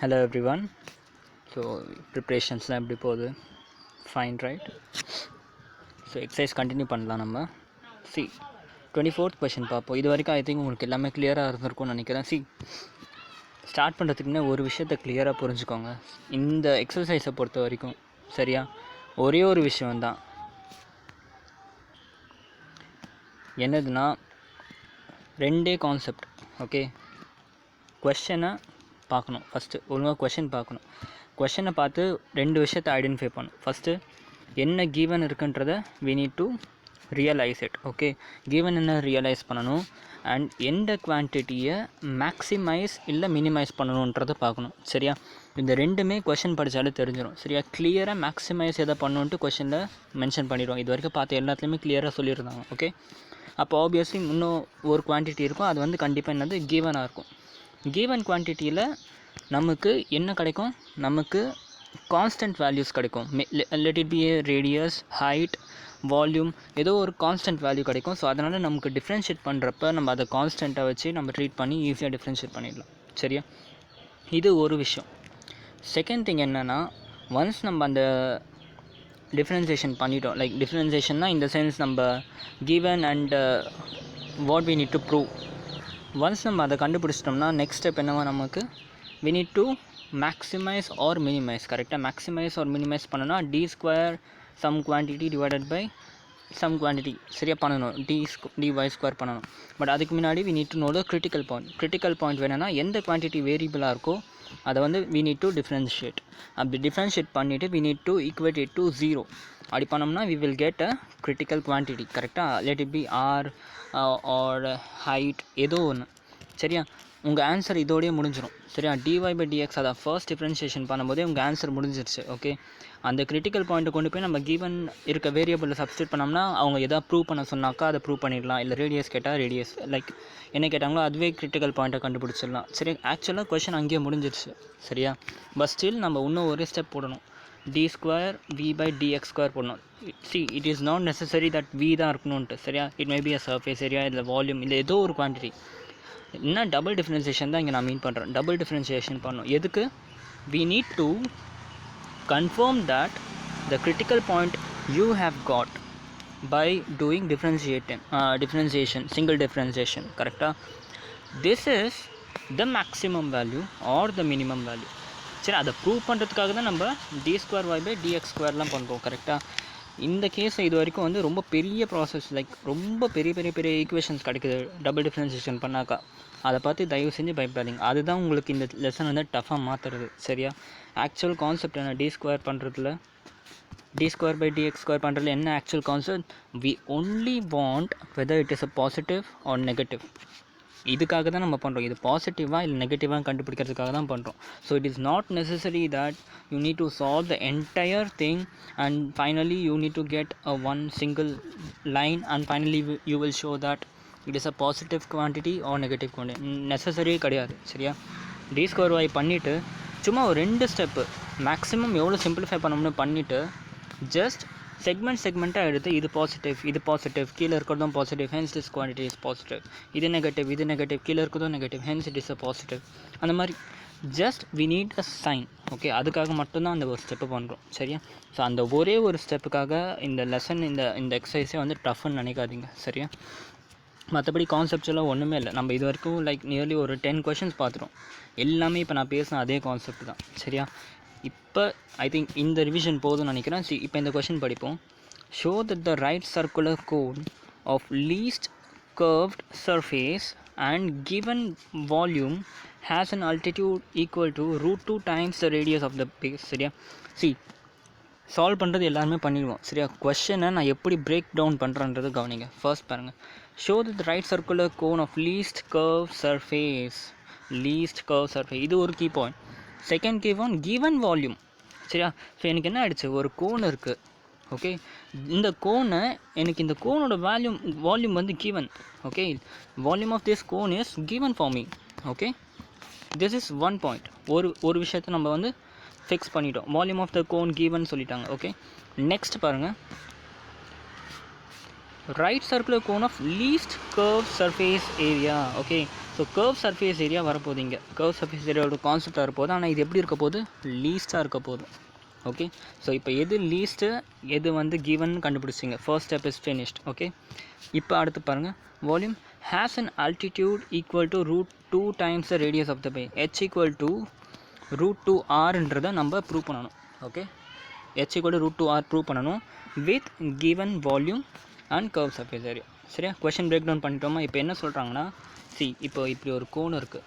Hello everyone. So preparations எப்படி போகுது? Fine, right? So exercise continue பண்ணலாம் நம்ம. See 24th question பார்ப்போம். இது வரைக்கும் ஐ திங்க் உங்களுக்கு எல்லாமே கிளியராக இருந்திருக்கும்னு நினைக்கிறேன். ஸ்டார்ட் பண்ணுறதுக்கு முன்னே ஒரு விஷயத்தை கிளியராக புரிஞ்சுக்கோங்க. இந்த எக்ஸசைஸை பொறுத்த வரைக்கும் சரியா ஒரே ஒரு விஷயம்தான். என்னதுன்னா ரெண்டே கான்செப்ட். ஓகே, கொஷனை பார்க்கணும். ஃபஸ்ட்டு ஒழுங்காக கொஷின் பார்க்கணும். கொஷனை பார்த்து ரெண்டு விஷயத்தை ஐடென்டிஃபை பண்ணணும். ஃபஸ்ட்டு என்ன கீவன் இருக்குன்றதை we need to realize it. Okay, given என்ன ரியலைஸ் பண்ணணும் அண்ட் எந்த குவான்டிட்டியை மேக்ஸிமைஸ் இல்லை மினிமைஸ் பண்ணணுன்றதை பார்க்கணும். சரியா, இந்த ரெண்டுமே கொஷின் படித்தாலே தெரிஞ்சிடும். சரியா, கிளியராக மேக்ஸிமைஸ் எதை பண்ணணுன்ட்டு கொஷனில் மென்ஷன் பண்ணிடுவோம். இது வரைக்கும் பார்த்து எல்லாத்துலேயுமே கிளியராக சொல்லியிருந்தாங்க. ஓகே, அப்போ ஆப்வியஸ்லி இன்னும் ஒரு குவான்டிட்டி இருக்கும், அது வந்து கண்டிப்பாக என்னது கீவனாக இருக்கும். கிவன் குவான்டிட்டியில் நமக்கு என்ன கிடைக்கும்? நமக்கு கான்ஸ்டன்ட் வேல்யூஸ் கிடைக்கும். Let it be a radius, height, volume, ஏதோ ஒரு கான்ஸ்டன்ட் வேல்யூ கிடைக்கும். ஸோ அதனால் நமக்கு டிஃப்ரென்ஷியேட் பண்ணுறப்ப நம்ம அதை கான்ஸ்டண்ட்டை வச்சு நம்ம ட்ரீட் பண்ணி ஈஸியாக டிஃப்ரென்ஷியேட் பண்ணிடலாம். சரியா, இது ஒரு விஷயம். செகண்ட் திங் என்னென்னா, ஒன்ஸ் நம்ம அந்த டிஃப்ரென்சியேஷன் பண்ணிட்டோம், லைக் டிஃப்ரென்சியேஷன்னா இந்த சென்ஸ் நம்ம given and what we need to prove. Once நம்ம அதை கண்டுபிடிச்சிட்டோம்னா நெக்ஸ்ட் ஸ்டெப் என்னவோ நமக்கு we need to maximize or minimize. கரெக்டாக மேக்ஸிமைஸ் ஆர் மினிமைஸ் பண்ணணும்னா d² some quantity divided by some quantity சரியாக பண்ணணும். dy² பண்ணணும். பட் அதுக்கு முன்னாடி we need to know the critical point. critical point வேணும்னா எந்த குவான்டிட்டி வேரியபிளாக இருக்கோ அதை வந்து we need to differentiate. அப்படி டிஃப்ரென்ஷியேட் பண்ணிவிட்டு we need to equate it to 0. அப்படி பண்ணோம்னா we will get a critical quantity. கரெக்டாக let it be r or height ஏதோ ஒன்று. சரியா, உங்கள் ஆன்சர் இதோடய முடிஞ்சிடும். சரியா, dy/dx அதை ஃபர்ஸ்ட் டிஃப்ரென்ஷியேஷன் பண்ணும்போதே உங்கள் ஆன்சர் முடிஞ்சிருச்சு. ஓகே, அந்த கிரிட்டிக்கல் பாயிண்ட்டை கொண்டு போய் நம்ம கிவன் இருக்க வேரியபிளில் சப்ஸ்டியூட் பண்ணோம்னா அவங்க எதாவது ப்ரூவ் பண்ண சொன்னாக்கா அதை ப்ரூவ் பண்ணிடலாம். இல்லை ரேடியஸ் கேட்டால் ரேடியஸ், லைக் என்ன கேட்டாங்களோ அதுவே கிரிட்டிக்கல் பாயிண்ட்டை கண்டுபிடிச்சிடலாம். சரி, ஆக்சுவலாக கொஷின் அங்கேயே முடிஞ்சிருச்சு. சரியா, பட் ஸ்டில் நம்ம இன்னும் ஒரு ஸ்டெப் போடணும். d² v/dx² போடணும். see it is not necessary that v தான் இருக்கணும்ன்ட்டு. சரியா, it may be a surface area, இல்லை வால்யூம், இல்லை ஏதோ ஒரு குவான்டிட்டி. என்ன டபுள் டிஃப்ரென்சியேஷன் தான் இங்கே நான் மீன் பண்ணுறேன். டபுள் டிஃப்ரென்சியேஷன் பண்ணணும். எதுக்கு? we need to confirm that the critical point you have got by doing differentiation, single differentiation. கரெக்டாக, this is the maximum value or the minimum value. சரி, அதை ப்ரூவ் பண்ணுறதுக்காக தான் நம்ம d²y/dx²லாம் பண்ணுறோம். கரெக்டாக, இந்த கேஸை இது வரைக்கும் வந்து ரொம்ப பெரிய ப்ராசஸ், லைக் ரொம்ப பெரிய பெரிய பெரிய ஈக்குவேஷன்ஸ் கிடைக்குது டபுள் டிஃப்ரென்சியேஷன் பண்ணாக்கா. அதை பார்த்து தயவு செஞ்சு பயப்படாதீங்க. அதுதான் உங்களுக்கு இந்த லெசன் வந்து டஃபாக மாற்றுறது. சரியா, ஆக்சுவல் கான்செப்ட் என்ன d² பண்ணுறதுல, d²/dx² பண்ணுறதுல என்ன actual concept? we only want whether it is a positive or negative. இதுக்காக தான் நம்ம பண்ணுறோம். இது பாசிட்டிவாக இல்லை நெகட்டிவாக கண்டுபிடிக்கிறதுக்காக தான் பண்ணுறோம். So it is not necessary that you need to solve the entire thing and finally you need to get a one single line and finally you will show that it is a positive quantity or negative quantity. நெசசரியே கிடையாது. சரியா, d²y பண்ணிவிட்டு சும்மா ஒரு 2 step maximum எவ்வளோ simplify பண்ணணும்னு பண்ணிவிட்டு just செக்மெண்ட்டாக எடுத்து இது பாசிட்டிவ் கீழே இருக்கிறதும் positive, hence this quantity is positive. இது நெகட்டிவ் கீழே இருக்கிறதும் negative, hence it is a positive. அந்த மாதிரி just we need a sign. Okay, அதுக்காக மட்டும்தான் அந்த ஒரு ஸ்டெப்பு பண்ணுறோம். சரியா, ஸோ அந்த ஒரே ஒரு ஸ்டெப்புக்காக இந்த லெசன் இந்த எக்ஸசைஸே வந்து டஃப்னு நினைக்காதீங்க. சரியா, மற்றபடி கான்செப்ட்ஸ்லாம் ஒன்றுமே இல்லை. நம்ம இது வரைக்கும் லைக் நியர்லி ஒரு 10 கொஷின்ஸ் பார்த்துட்டோம். எல்லாமே இப்போ நான் பேசின அதே கான்செப்ட் தான். சரியா, இப்போ ஐ திங்க் இந்த ரிவிஷன் போதும்னு நினைக்கிறேன். இப்போ இந்த கொஷின் படிப்போம். Show that the right circular cone of least curved surface and given volume has an altitude equal to √2 times the radius of the base. சரியா, சால்வ் பண்ணுறது எல்லாருமே பண்ணிடுவோம். சரியா, கொஷனை நான் எப்படி பிரேக் டவுன் பண்ணுறேன்றது கவனிங்க. ஃபர்ஸ்ட் பாருங்கள், show that right circular cone of least curve surface. இது ஒரு key point. Second key point given volume. சரியா, ஸோ எனக்கு என்ன ஆகிடுச்சு, ஒரு கோன் இருக்குது. ஓகே, இந்த கோனோட வால்யூம் வந்து given. Okay, volume of this cone is given for me. Okay, this is one point. ஒரு விஷயத்தை நம்ம வந்து ஃபிக்ஸ் பண்ணிட்டோம். Volume of the cone given சொல்லிட்டாங்க. ஓகே, நெக்ஸ்ட் பாருங்கள், right circular cone of least curve surface area. Okay, so so curve surface area வரப்போகுது. இங்கே curve surface ஏரியாவோட concept வரப்போகுது. ஆனால் இது எப்படி இருக்க போகுது? லீஸ்ட்டாக இருக்க போகுது. ஓகே, ஸோ இப்போ எது லீஸ்ட்டு எது வந்து கிவன் கண்டுபிடிச்சிங்க. First step is finished. Okay, இப்போ அடுத்து பாருங்கள். Volume has an altitude equal to √2 times the radius of the pi. h equal to √2r நம்ம ப்ரூவ் பண்ணணும். Okay, h equal to √2r prove பண்ணணும் with given volume and curve surface area. சரியா, question break down பண்ணிட்டோமா? இப்போ என்ன சொல்கிறாங்கன்னா, இப்போ இப்படி ஒரு கோன் இருக்குது.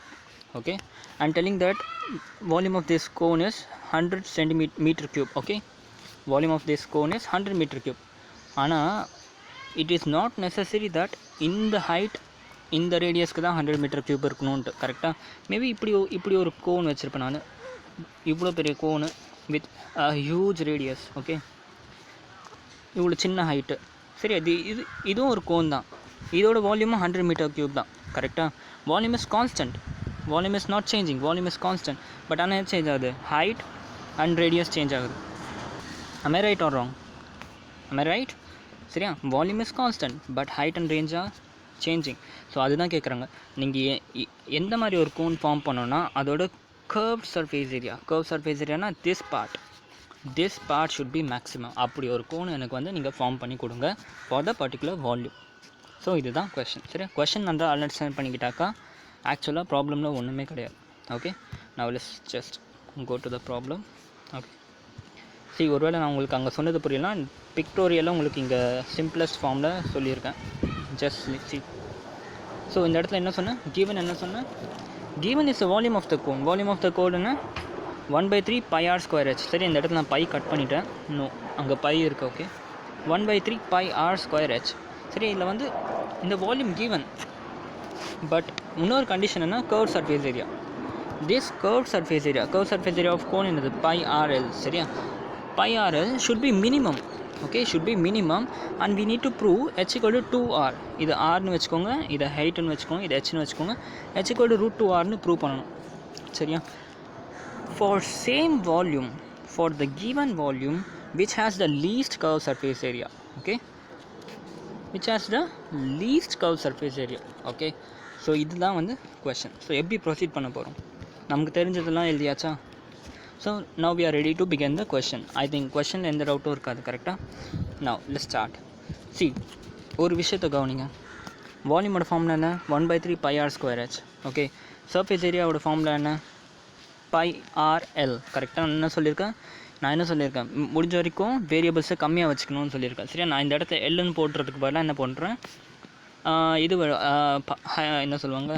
Okay, I'm telling that volume of this cone is 100 centimeter cube. Okay, volume of this cone is 100 meter cube. ஆனால் it is not necessary that in the height இந்த ரேடியஸ்க்கு தான் 100 மீட்டர் க்யூப் இருக்கணும்ன்ட்டு. கரெக்டாக மேபி இப்படி ஒரு cone வச்சுருப்பேன் நான். இவ்வளோ பெரிய கோனு வித் ஹியூஜ் ரேடியஸ். ஓகே, இவ்வளோ சின்ன ஹைட்டு. சரி, இதுவும் ஒரு கோன் தான். இதோட வால்யூமும் 100 மீட்டர் க்யூப் தான். கரெக்டாக volume is constant. Volume is not changing, volume is constant. But ஆனால் எது சேஞ்ச் ஆகுது? ஹைட் அண்ட் ரேடியஸ் சேஞ்ச் ஆகுது. am I right or wrong? am I right? சரியா, volume is constant but height and range are changing. So அதுதான் கேட்குறாங்க. நீங்கள் எந்த மாதிரி ஒரு கோன் ஃபார்ம் பண்ணோன்னா அதோட கர்வ்ட் சர்ஃபேஸ் ஏரியானா this part should be maximum. அப்படி ஒரு கோன் எனக்கு வந்து நீங்கள் ஃபார்ம் பண்ணி கொடுங்க for the particular volume. So இதுதான் கொஷின். சரியா, கொஷின் நல்லா அண்டர்ஸ்டாண்ட் பண்ணிக்கிட்டாக்கா ஆக்சுவலாக ப்ராப்ளமில் ஒன்றுமே கிடையாது. Okay, now let's just go to the problem. Okay, ஒருவேளை நான் உங்களுக்கு அங்கே சொன்னது புரியலாம், பிக்டோரியலாக உங்களுக்கு இங்கே சிம்பிளஸ்ட் ஃபார்மில் சொல்லியிருக்கேன். Just C. ஸோ இந்த இடத்துல என்ன சொன்னேன்? given is the volume of the cone. என்ன 1/3 πr²h. சரி, இந்த இடத்துல நான் பை கட் பண்ணிட்டேன். அங்கே பை இருக்குது. Okay, 1/3 πr²h. சரி, இதில் வந்து இந்த வால்யூம் given. பட் இன்னொரு கண்டிஷன் என்ன? Curve surface area. This curve surface area of cone என்னது? πrl. சரியா, πrl should be minimum. Okay, should be minimum and we need to prove h equal to 2r. இது rன்னு வச்சுக்கோங்க, இதை ஹைட்னு வச்சுக்கோங்க, இது hன்னு வச்சுக்கோங்க. h equal to √2rன்னு ப்ரூவ் பண்ணணும். சரியா, for same volume, for the given volume which has the least curved surface area. Okay, which has the least curved surface area. Okay, so இதுதான் வந்து கொஷின். ஸோ எப்படி ப்ரொசீட் பண்ண போகிறோம்? நமக்கு தெரிஞ்சதெல்லாம் எழுதியாச்சா? So now we are ready to begin the question. I think question எந்த டவுட்டும் இருக்காது. கரெக்டாக? Now let's start. ஒரு விஷயத்தை கவனிங்க. வால்யூமோட ஃபார்முலா என்ன? 1/3 πr²h. ஓகே, சர்ஃபேஸ் ஏரியாவோட ஃபார்முலா என்ன? πrl. கரெக்டாக நான் என்ன சொல்லியிருக்கேன்? முடிஞ்ச வரைக்கும் வேரியபிள்ஸை கம்மியாக வச்சுக்கணும்னு சொல்லியிருக்கேன். சரியா, நான் இந்த இடத்த எல்லுன்னு போடுறதுக்கு பதிலாக என்ன பண்ணுறேன்? இது என்ன சொல்லுவாங்க?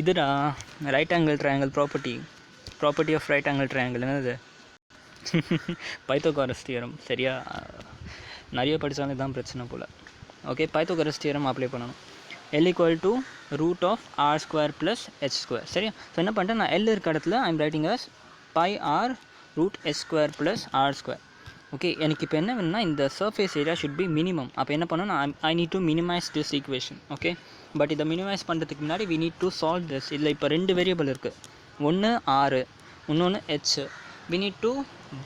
இதுடா right angle triangle property of right angle triangle. என்னது? Pythagoras theorem. சரியா, நிறைய படித்தாலும் இதுதான் பிரச்சனை போல். ஓகே, பைத்தோகாரஸ் தியரம் அப்ளை பண்ணணும். L equal to √r² plus h². சரியா, ஸோ என்ன பண்ணிட்டேன்? நான் L இருக்க இடத்துல I'm writing as πr√h² plus r². Okay, எனக்கு இப்போ என்ன வேணும்னா இந்த surface area should be minimum. அப்போ என்ன பண்ணணும்? I need to minimize this equation. Okay, but இதை மினிமைஸ் பண்ணுறதுக்கு முன்னாடி we need to solve this. இதில் இப்போ 2 வேரியபிள் இருக்குது. ஒன்று r, இன்னொன்று h. We need to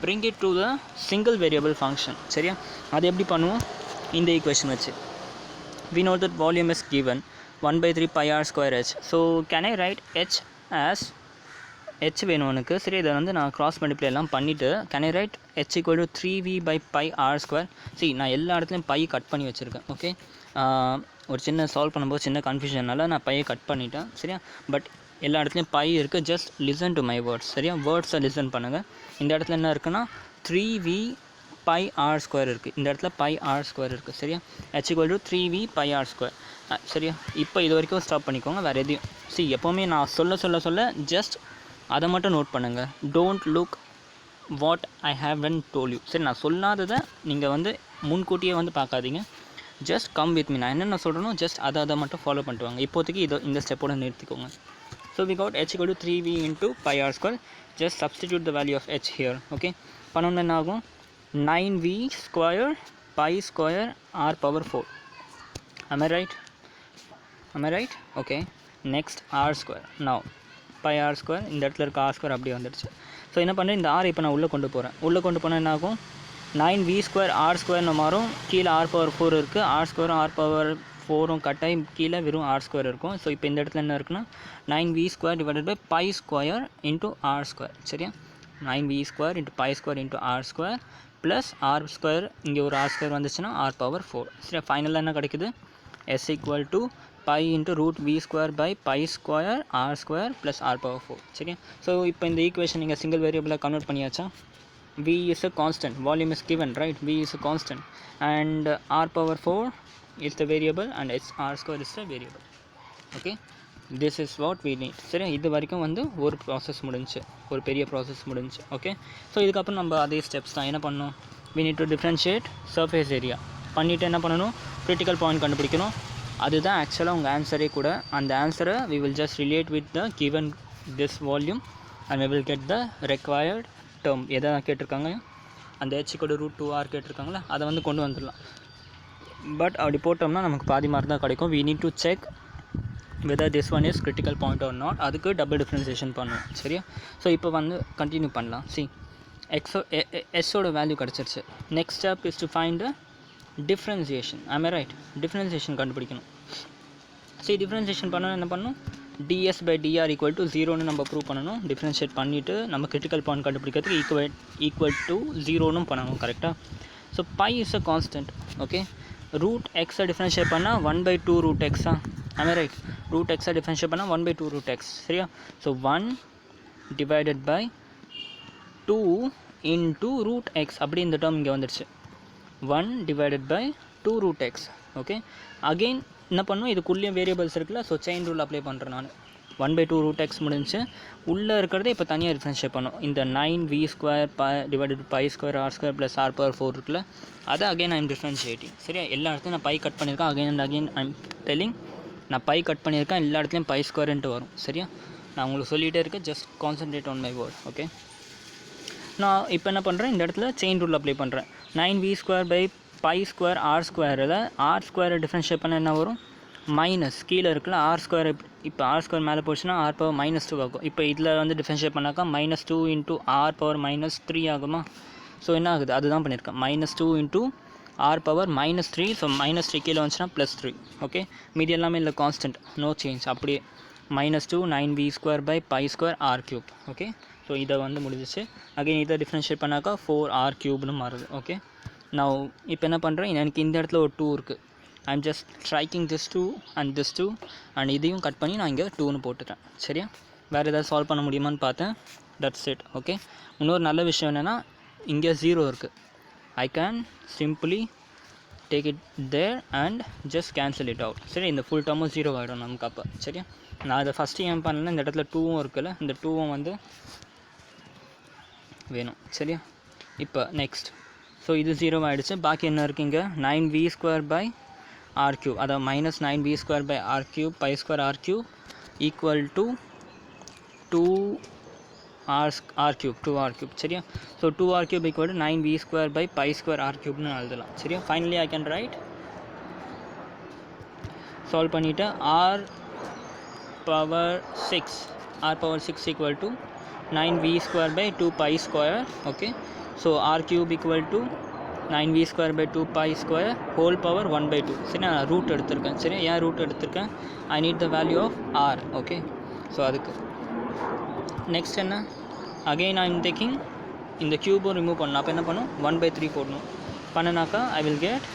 bring it to the single variable function. சரியா, அது எப்படி பண்ணுவோம்? இந்த ஈக்குவேஷன் வச்சு. We know that volume is given 1/3 πr²h. So can I write h as h வேணும் எனக்கு. சரி, இதை வந்து நான் கிராஸ் மல்டிப்ளை எல்லாம் பண்ணிவிட்டு can I write h equal to 3v/πr². சரி, நான் எல்லா இடத்துலையும் பை கட் பண்ணி வச்சுருக்கேன். ஓகே, ஒரு சின்ன சால்வ் பண்ணும்போது சின்ன கன்ஃபியூஷனால நான் பையை கட் பண்ணிட்டேன். சரியா, பட் எல்லா இடத்துலையும் பை இருக்குது. Just listen to my words. சரியா, வேர்ட்ஸை லிசன் பண்ணுங்கள். இந்த இடத்துல என்ன இருக்குன்னா 3v/πr² இருக்குது. இந்த இடத்துல πr² இருக்குது. சரியா, h equal to 3v/πr². சரியா, இப்போ இது வரைக்கும் ஸ்டாப் பண்ணிக்கோங்க. வேறு எதையும் எப்போவுமே நான் சொல்ல ஜஸ்ட் அதை மட்டும் நோட் பண்ணுங்கள். Don't look what I have done told you. சரி, நான் சொல்லாததை நீங்கள் வந்து முன்கூட்டியே வந்து பார்க்காதீங்க. Just come with me. நான் என்னென்ன சொல்கிறேனோ ஜஸ்ட் அதை மட்டும் ஃபாலோ பண்ணிட்டு வாங்க. இப்போதைக்கு இந்த ஸ்டெப்போட நிறுத்திக்கோங்க. So we got h equal to 3v into πr². Just substitute the value of h here. Okay, பண்ணோன்னு என்ன ஆகும்? 9v² π² r⁴. Am I right? Okay, next r². Now πr², இந்த இடத்துல இருக்க r² அப்படியே வந்துடுச்சு. ஸோ என்ன பண்ணுறேன்? இந்த r இப்போ நான் உள்ளே கொண்டு போனால் என்ன ஆகும்? 9v² r² மாறும். கீழே r⁴ இருக்குது. r² 4ம் கட்டாயி கீழே வெறும் ஆர் ஸ்கொயர் இருக்கும். ஸோ இப்போ இந்த இடத்துல என்ன இருக்குன்னா 9v² divided by pi square into r square. சரியா, 9v² into pi square into r square plus r square, இங்கே ஒரு ஆர் ஸ்கொயர் வந்துச்சுன்னா ஆர் பவர் 4. சரியா, ஃபைனலாக என்ன கிடைக்குது, s equal to pi into √v² by pi square r square plus r power 4. சரியா, so இப்போ இந்த ஈக்குவேஷன் நீங்கள் சிங்கிள் வேரியபிளாக கன்வெர்ட் பண்ணியாச்சா. v is a constant, volume is given, right? v is a constant and r power 4 is the variable and r square is the variable. Okay, this is what we need. சரி, இது வரைக்கும் வந்து ஒரு process முடிஞ்சு, ஒரு பெரிய process முடிஞ்சு. Okay, so இதுக்கப்புறம் நம்ம அதே ஸ்டெப்ஸ் தான் என்ன பண்ணணும், we need to differentiate surface area பண்ணிவிட்டு என்ன பண்ணணும், critical point கண்டுபிடிக்கணும். அதுதான் ஆக்சுவலாக உங்கள் ஆன்சரே கூட. அந்த ஆன்சரை we will just relate with the given this volume and we will get the required term. எதை கேட்டிருக்காங்க, அந்த h√2r கேட்டிருக்காங்களா, அதை வந்து கொண்டு வந்துடலாம். பட் அப்படி போட்டோம்னா நமக்கு பாதி மார்க் தான் கிடைக்கும். we need to check whether this one is critical point or not. அதுக்கு டபுள் டிஃப்ரென்சியேஷன் பண்ணுவோம். சரியா, ஸோ இப்போ வந்து கண்டினியூ பண்ணலாம். சி, எஸ்ஸோட வேல்யூ கிடச்சிருச்சு. Next step is to find differentiation. am I right? Differentiation கண்டுபிடிக்கணும். சரி, டிஃப்ரென்சியேஷன் பண்ணணும் என்ன பண்ணணும், ds by dr equal to 0ன்னு நம்ம ப்ரூவ் பண்ணணும். டிஃப்ரென்ஷியேட் பண்ணிவிட்டு நம்ம கிரிட்டிக்கல் பாயிண்ட் கண்டுபிடிக்கிறதுக்கு ஈக்குவல் டு 0ன்னு பண்ணணும். கரெக்டாக. So pi is a constant. Okay, root எக்ஸை டிஃப்ரென்ஷியேட் பண்ணால் 1/2 ரூட் எக்ஸா. am I right? ரூட் எக்ஸை டிஃப்ரென்ஷியேட் பண்ணால் 1/2 ரூட் எக்ஸ். சரியா, so 1 divided by 2 into root x, அப்படி இந்த டேர்ம் இங்கே வந்துடுச்சு. 1 divided by 2 root x. Okay, again என்ன பண்ணும், இதுக்குள்ளேயும் வேரியபிள்ஸ் இருக்குல்ல, ஸோ செயின் ரூல் அப்ளை பண்ணுறேன் நான். 1/2 ரூட் எக்ஸ் முடிஞ்சு, உள்ளே இருக்கிறத இப்போ தனியாக டிஃப்ரென்ஷியேட் பண்ணும். இந்த 9v² divided by square r square plus r power 4 இருக்குல்ல, அதை அகைன் ஐம் டிஃப்ரென்ஷியேட்டிங். சரியா, எல்லா இடத்துலையும் நான் பை கட் பண்ணியிருக்கேன். Again and again I'm telling, நான் பை கட் பண்ணியிருக்கேன், எல்லா இடத்துலையும் பை ஸ்கொயர்ன்ட்டு வரும். சரியா, நான் உங்களுக்கு சொல்லிகிட்டே இருக்கேன், just concentrate on my word. Okay, நான் இப்போ என்ன பண்ணுறேன், இந்த இடத்துல செயின் ரூல் அப்ளை பண்ணுறேன். 9v² by pi square r ஸ்கொயரில் ஆர் ஸ்கொயரை டிஃப்ரென்ஷியேட் பண்ண என்ன வரும், மைனஸ் கீழே இருக்குல்ல ஆர் ஸ்கொயர். இப்போ ஆர் ஸ்கொயர் மேலே போச்சுன்னா ஆர் பவர் -2 ஆகும். இப்போ இதில் வந்து டிஃப்ரென்ஷியேட் பண்ணாக்கா -2 இன்ட்டு ஆர் பவர் -3 ஆகுமா. ஸோ என்ன ஆகுது, அதுதான் பண்ணியிருக்கேன். -2 இன்ட்டு ஆர் பவர் -3. ஸோ -3 கீழே வந்துச்சுன்னா +3. ஓகே, மீதி எல்லாமே இல்லை கான்ஸ்டன்ட், நோ சேஞ்ச். அப்படியே -2 9v² by pi square r cube. Okay, so இதை வந்து முடிஞ்சிச்சு. அகைன் இதை டிஃப்ரென்ஷியேட் பண்ணாக்கா 4r³ மாறுது. ஓகே, நான் இப்போ என்ன பண்ணுறேன், எனக்கு இந்த இடத்துல ஒரு 2 இருக்குது. I'm just striking this 2 and this 2 and இதையும் கட் பண்ணி நான் இங்கே 2ன்னு போட்டுட்டேன். சரியா, வேறு ஏதாவது சால்வ் பண்ண முடியுமான்னு பார்த்தேன். That's it. ஓகே, இன்னொரு நல்ல விஷயம் என்னென்னா, இங்கே 0 இருக்குது. I can simply take it there and just cancel it out. சரி, இந்த ஃபுல் டேர்மும் 0 ஆகிடும் நமக்கு அப்போ. சரியா, நான் அதை ஃபஸ்ட்டு ஏன் பண்ணல, இந்த இடத்துல 2வும் இருக்குல்ல, இந்த 2வும் வந்து வேணும். சரியா, இப்போ நெக்ஸ்ட், ஸோ இது 0 ஆகிடுச்சு. பாக்கி என்ன இருக்குங்க, 9v² பை r³, அதாவது -9v² by r³ pi square r³ equal to 2r³. சரியா, so 2r³ equal to 9v² by pi square r³ன்னு எழுதலாம். சரியா, finally I can write, solve பண்ணிவிட்டு r power 6 equal to 9v² by 2 pi square. Okay, so r³ equal to 9v² by 2 pi square whole power 1/2. சரி, நான் root எடுத்திருக்கேன். சரி, ஏன் root எடுத்திருக்கேன், I need the value of r. Okay, so அதுக்கு next என்ன, again I am taking இந்த க்யூபும் ரிமூவ் பண்ணணும். அப்போ என்ன பண்ணணும், 1/3 போடணும். பண்ணினாக்கா I will get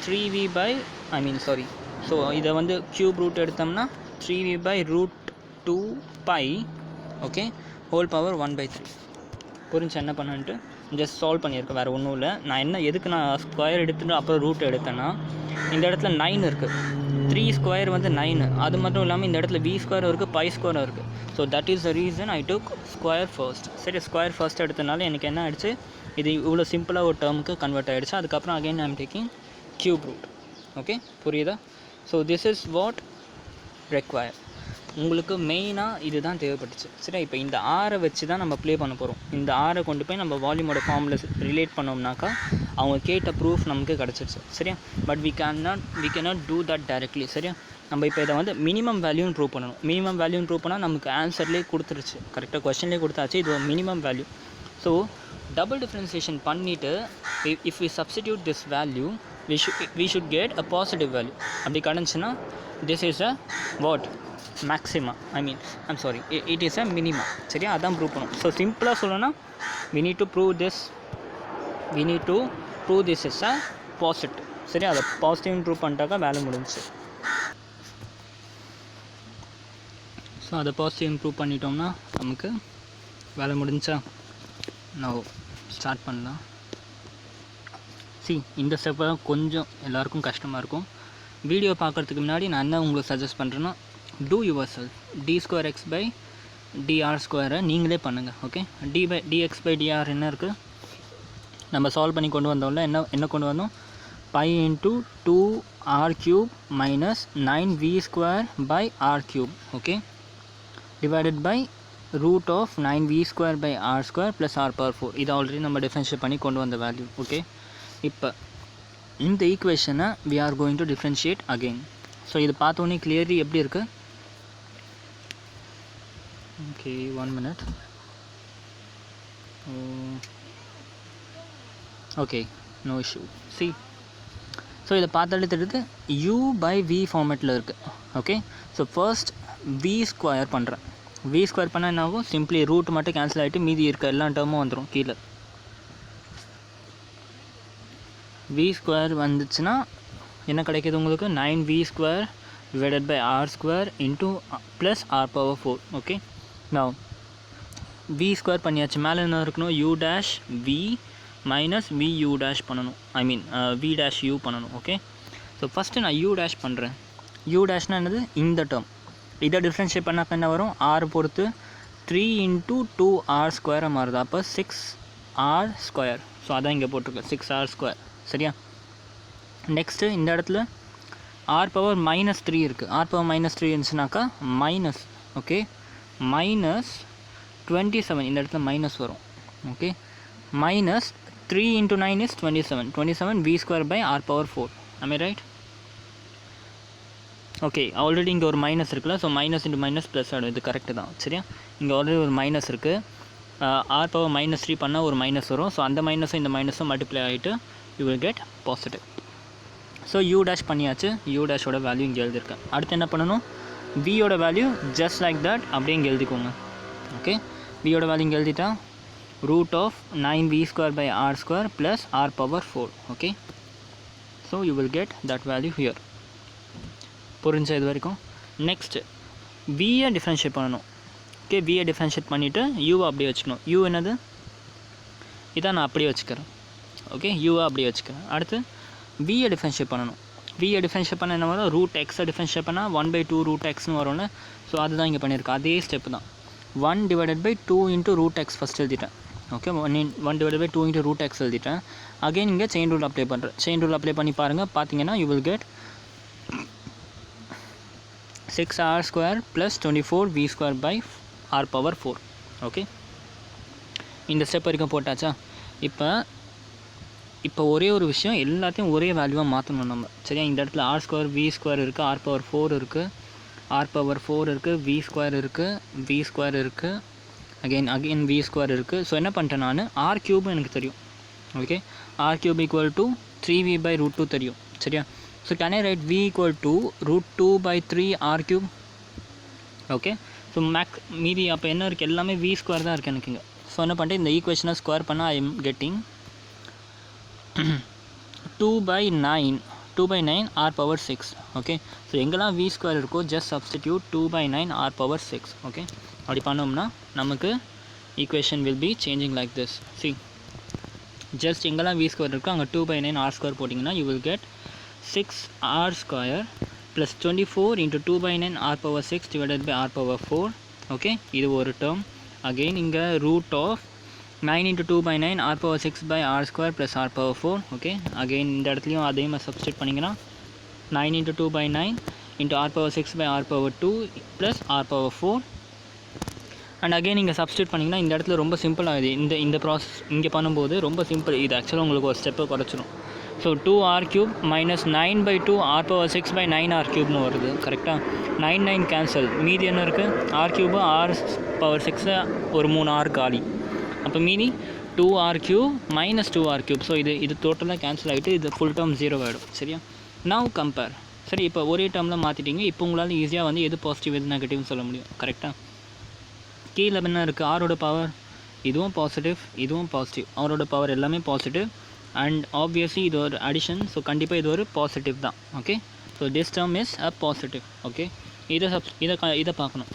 3v by so இதை வந்து க்யூப் ரூட் எடுத்தோம்னா 3v by √2 pi. Okay, whole power 1/3. புரிஞ்சு என்ன பண்ணுன்ட்டு ஜஸ்ட் சால்வ் பண்ணியிருக்கேன், வேறு ஒன்றும் இல்லை. நான் எதுக்கு நான் ஸ்கொயர் எடுத்துட்டு அப்புறம் ரூட் எடுத்தேன்னா, இந்த இடத்துல 9 இருக்குது, 3 ஸ்கொயர் வந்து 9. அது மட்டும் இல்லாமல் இந்த இடத்துல v² இருக்குது, பை ஸ்கொயரும் இருக்குது. So that is the reason I took square first. சரி, ஸ்கொயர் ஃபர்ஸ்ட் எடுத்தனால எனக்கு என்ன ஆகிடுச்சு, இது இவ்வளோ சிம்பிளாக ஒரு டேர்முக்கு கன்வெர்ட் ஆகிடுச்சு. அதுக்கப்புறம் again I am taking cube root. Okay, புரியுதா. So this is what require. உங்களுக்கு மெயினாக இது தான் தேவைப்பட்டுச்சு. சரி, இப்போ இந்த ஆரை வச்சு தான் நம்ம ப்ளே பண்ண போகிறோம். இந்த ஆரை கொண்டு போய் நம்ம வால்யூமோட ஃபார்மில் ரிலேட் பண்ணோம்னாக்கா அவங்க கேட்ட ப்ரூஃப் நமக்கு கிடச்சிருச்சு. சரியா, but we cannot do that directly. சரியா, நம்ம இப்போ இதை வந்து மினிமம் வேல்யூன்னு ப்ரூவ் பண்ணணும். மினிமம் வேல்யூன்னு ப்ரூவ் பண்ணால் நமக்கு ஆன்சர்லேயே கொடுத்துருச்சு, கரெக்டாக கொஸ்டின்லேயே கொடுத்தாச்சு. இது ஒரு minimum value. So double differentiation பண்ணிவிட்டு if we substitute this value we should get a positive value. அப்படி கிடந்துச்சுன்னா this is a what maxima, I'm sorry, it is a minima. சரியா, அதான் ப்ரூவ் பண்ணணும். ஸோ சிம்பிளாக சொல்லணும்னா we need to prove this is a positive. சரியா, அதை பாசிட்டிவ்னு prove பண்ணிட்டாக்கா வேலை முடிஞ்சிச்சு. ஸோ அதை பாசிட்டிவ் இம்ப்ரூவ் பண்ணிட்டோம்னா நமக்கு வேலை முடிஞ்சா. நான் ஸ்டார்ட் பண்ணலாம். இந்த ஸ்டெப்பை தான் கொஞ்சம் எல்லாருக்கும் கஷ்டமாக இருக்கும். வீடியோ பார்க்குறதுக்கு முன்னாடி நான் என்ன உங்களுக்கு சஜஸ்ட் பண்ணுறேன்னா, டூ யுவர் செல்ஃப் d²x/dr² நீங்களே பண்ணுங்கள். ஓகே, dx/dr என்ன இருக்குது, நம்ம சால்வ் பண்ணி கொண்டு வந்தோம்ல, என்ன கொண்டு வந்தோம், π × 2r³ - 9v²/r³. Okay, divided by √9v²/r² + r⁴. இது ஆல்ரெடி நம்ம டிஃபரன்ஷியேட் பண்ணி கொண்டு வந்த வேல்யூ. ஓகே, இப்போ இந்த ஈக்குவேஷனை we are going to differentiate again. So இது பார்த்தோன்னே கிளியர்லி எப்படி இருக்குது. Okay, 1 minute. Okay, no issue. So இதை பார்த்தாலே தெரியுது u/v ஃபார்மேட்டில் இருக்குது. ஓகே, ஸோ ஃபர்ஸ்ட் v² பண்ணுறேன். v² பண்ணால் என்ன ஆகும், சிம்பிளி ரூட் மட்டும் கேன்சல் ஆகிட்டு மீதி இருக்க எல்லா டேர்மும் வந்துடும் கீழே. v² வந்துச்சுன்னா என்ன கிடைக்கிது உங்களுக்கு, 9v² / r² + r⁴. ஓகே, நான் v² பண்ணியாச்சு. மேலே என்ன இருக்கணும், u' v - vu' பண்ணணும், v'(u) பண்ணணும். ஓகே, ஸோ ஃபஸ்ட்டு நான் u' பண்ணுறேன். u' என்னது, இந்த டேர்ம். இதை டிஃப்ரென்ஷியேட் பண்ணால் என்ன வரும், r பொறுத்து 3 × 2r² மாறுது. அப்போ 6r². ஸோ அதான் இங்கே போட்டிருக்கு 6r². சரியா, நெக்ஸ்ட்டு இந்த இடத்துல r⁻³ இருக்குது. r⁻³ இருந்துச்சுனாக்கா minus. ஓகே, -27 இந்த இடத்துல மைனஸ் வரும். Okay, -3 × 9 is 27 v²/r⁴. Right. Okay, already இங்கே ஒரு மைனஸ் இருக்குல்ல, ஸோ மைனஸ் × மைனஸ் ப்ளஸ் ஆகிடும். இது கரெக்டு தான். சரியா, இங்கே ஆல்ரெடி ஒரு மைனஸ் இருக்குது. r⁻³ பண்ணால் ஒரு மைனஸ் வரும். ஸோ அந்த மைனஸும் இந்த மைனஸும் மல்டிப்ளை ஆகிட்டு you will get positive. So u' பண்ணியாச்சு. u' வேல்யூ இங்கே எழுதியிருக்கேன். அடுத்து என்ன பண்ணணும், v value just like that அப்படியே இங்கே எழுதிக்கோங்க. ஓகே, v வேல்யூ இங்கே எழுதிட்டா √9v²/r² + r⁴. Okay, so you will get that value here. புரிஞ்ச இது வரைக்கும். நெக்ஸ்ட்டு v-ஐ டிஃப்ரென்ஷியேட் பண்ணணும். ஓகே, v-ஐ டிஃப்ரென்ஷியேட் பண்ணிவிட்டு u-வை அப்படியே வச்சுக்கணும். u என்னது, இதான் நான் அப்படியே வச்சுக்கிறேன். ஓகே, u-வை அப்படியே வச்சுக்கிறேன். அடுத்து v-ஐ டிஃப்ரென்ஷியேட் பண்ணணும். v-ஐ டிஃப்ரென்ஷியேட் பண்ண என்ன வரும், √x-ஐ டிஃப்ரென்ஷியேட் பண்ணால் 1/2 √x வரும்ல. ஸோ அதுதான் இங்கே பண்ணியிருக்கேன். அதே ஸ்டெப்பு தான். 1 / 2 × √x ஃபஸ்ட் எழுதிட்டேன். ஓகே, 1 / 2 × √x எழுதிட்டேன். அகைன் இங்கே செயின் ரூல் அப்ளை பண்ணுறேன். செயின் ரூல் அப்ளை பண்ணி பாருங்கள். பார்த்தீங்கன்னா you will get 6r² + 24v²/r⁴. Okay, இந்த ஸ்டெப் வரைக்கும் போட்டாச்சா. இப்போ ஒரே ஒரு விஷயம், எல்லாத்தையும் ஒரே வேல்யூவாக மாற்றணும் நம்ம. சரியா, இந்த இடத்துல r² v² இருக்குது, r⁴ இருக்குது, r⁴ இருக்குது, v² இருக்குது, v² இருக்குது, அகெயின் v² இருக்குது. ஸோ என்ன பண்ணிட்டேன் நான், r³ எனக்கு தெரியும். ஓகே, r³ = 3v/√2 தெரியும். சரியா, so can I right v = √2/3 r³. Okay, so மீதி அப்போ என்ன இருக்குது, எல்லாமே v² தான் இருக்குது எனக்கு இங்கே. ஸோ என்ன பண்ணிட்டு இந்த ஈக்குவேஷனை ஸ்கொயர் பண்ணால் I am getting 2/9 r⁴. Okay, so எங்கெல்லாம் v² இருக்கோ ஜஸ்ட் சப்ஸ்டிடியூட் 2/9 r⁴. ஓகே, அப்படி பண்ணோம்னா நமக்கு equation will be changing like this. Just எங்கெல்லாம் v² இருக்கோ அங்கே 2/9 r² போட்டிங்கன்னா you will get 6r² + 24 × 2/9 r⁴ / r⁴. Okay, இது ஒரு டேர்ம். அகெயின் இங்கே √9 × 2/9 r⁴ / r⁴. ஓகே, அகெயின் இந்த இடத்துலையும் அதே மாதிரி சப்ஸ்டிட் பண்ணிங்கன்னா 9 × 2/9 × r⁴ / r⁴ + r⁴. And again இங்கே சப்ஸ்டிட் பண்ணிங்கன்னா இந்த இடத்துல ரொம்ப சிம்பிளாக இது இந்த ப்ராசஸ் இங்கே பண்ணும்போது ரொம்ப சிம்பிள். இது ஆக்சுவலாக உங்களுக்கு ஒரு ஸ்டெப்பை குறைச்சிடும். ஸோ 2r³ - 9/2 r⁴ / 9r³ வருது. கரெக்டாக 9 கேன்சல், மீதி என்ன இருக்குது, r³ r⁴ ஒரு 3 r காலி. அப்போ மீதி 2r³ minus 2r³. ஸோ இது டோட்டலாக கேன்சல் ஆகிட்டு இது ஃபுல் டேர்ம் 0 ஆகிடும். சரியா? Now compare. சரி, இப்போ ஒரே டேர்மில் மாற்றிட்டீங்க. இப்போ உங்களால் ஈஸியாக வந்து எது பாசிட்டிவ் எது நெகட்டிவ்னு சொல்ல முடியும். கரெக்டாக? கீழே என்ன இருக்குது? ஆரோட பவர் இதுவும் பாசிட்டிவ், இதுவும் பாசிட்டிவ். அவரோட பவர் எல்லாமே பாசிட்டிவ். அண்ட் ஆப்வியஸ்லி இது ஒரு அடிஷன். ஸோ கண்டிப்பாக இது ஒரு பாசிட்டிவ் தான். Okay, so this term is a positive. Okay, இதை பார்க்கணும்.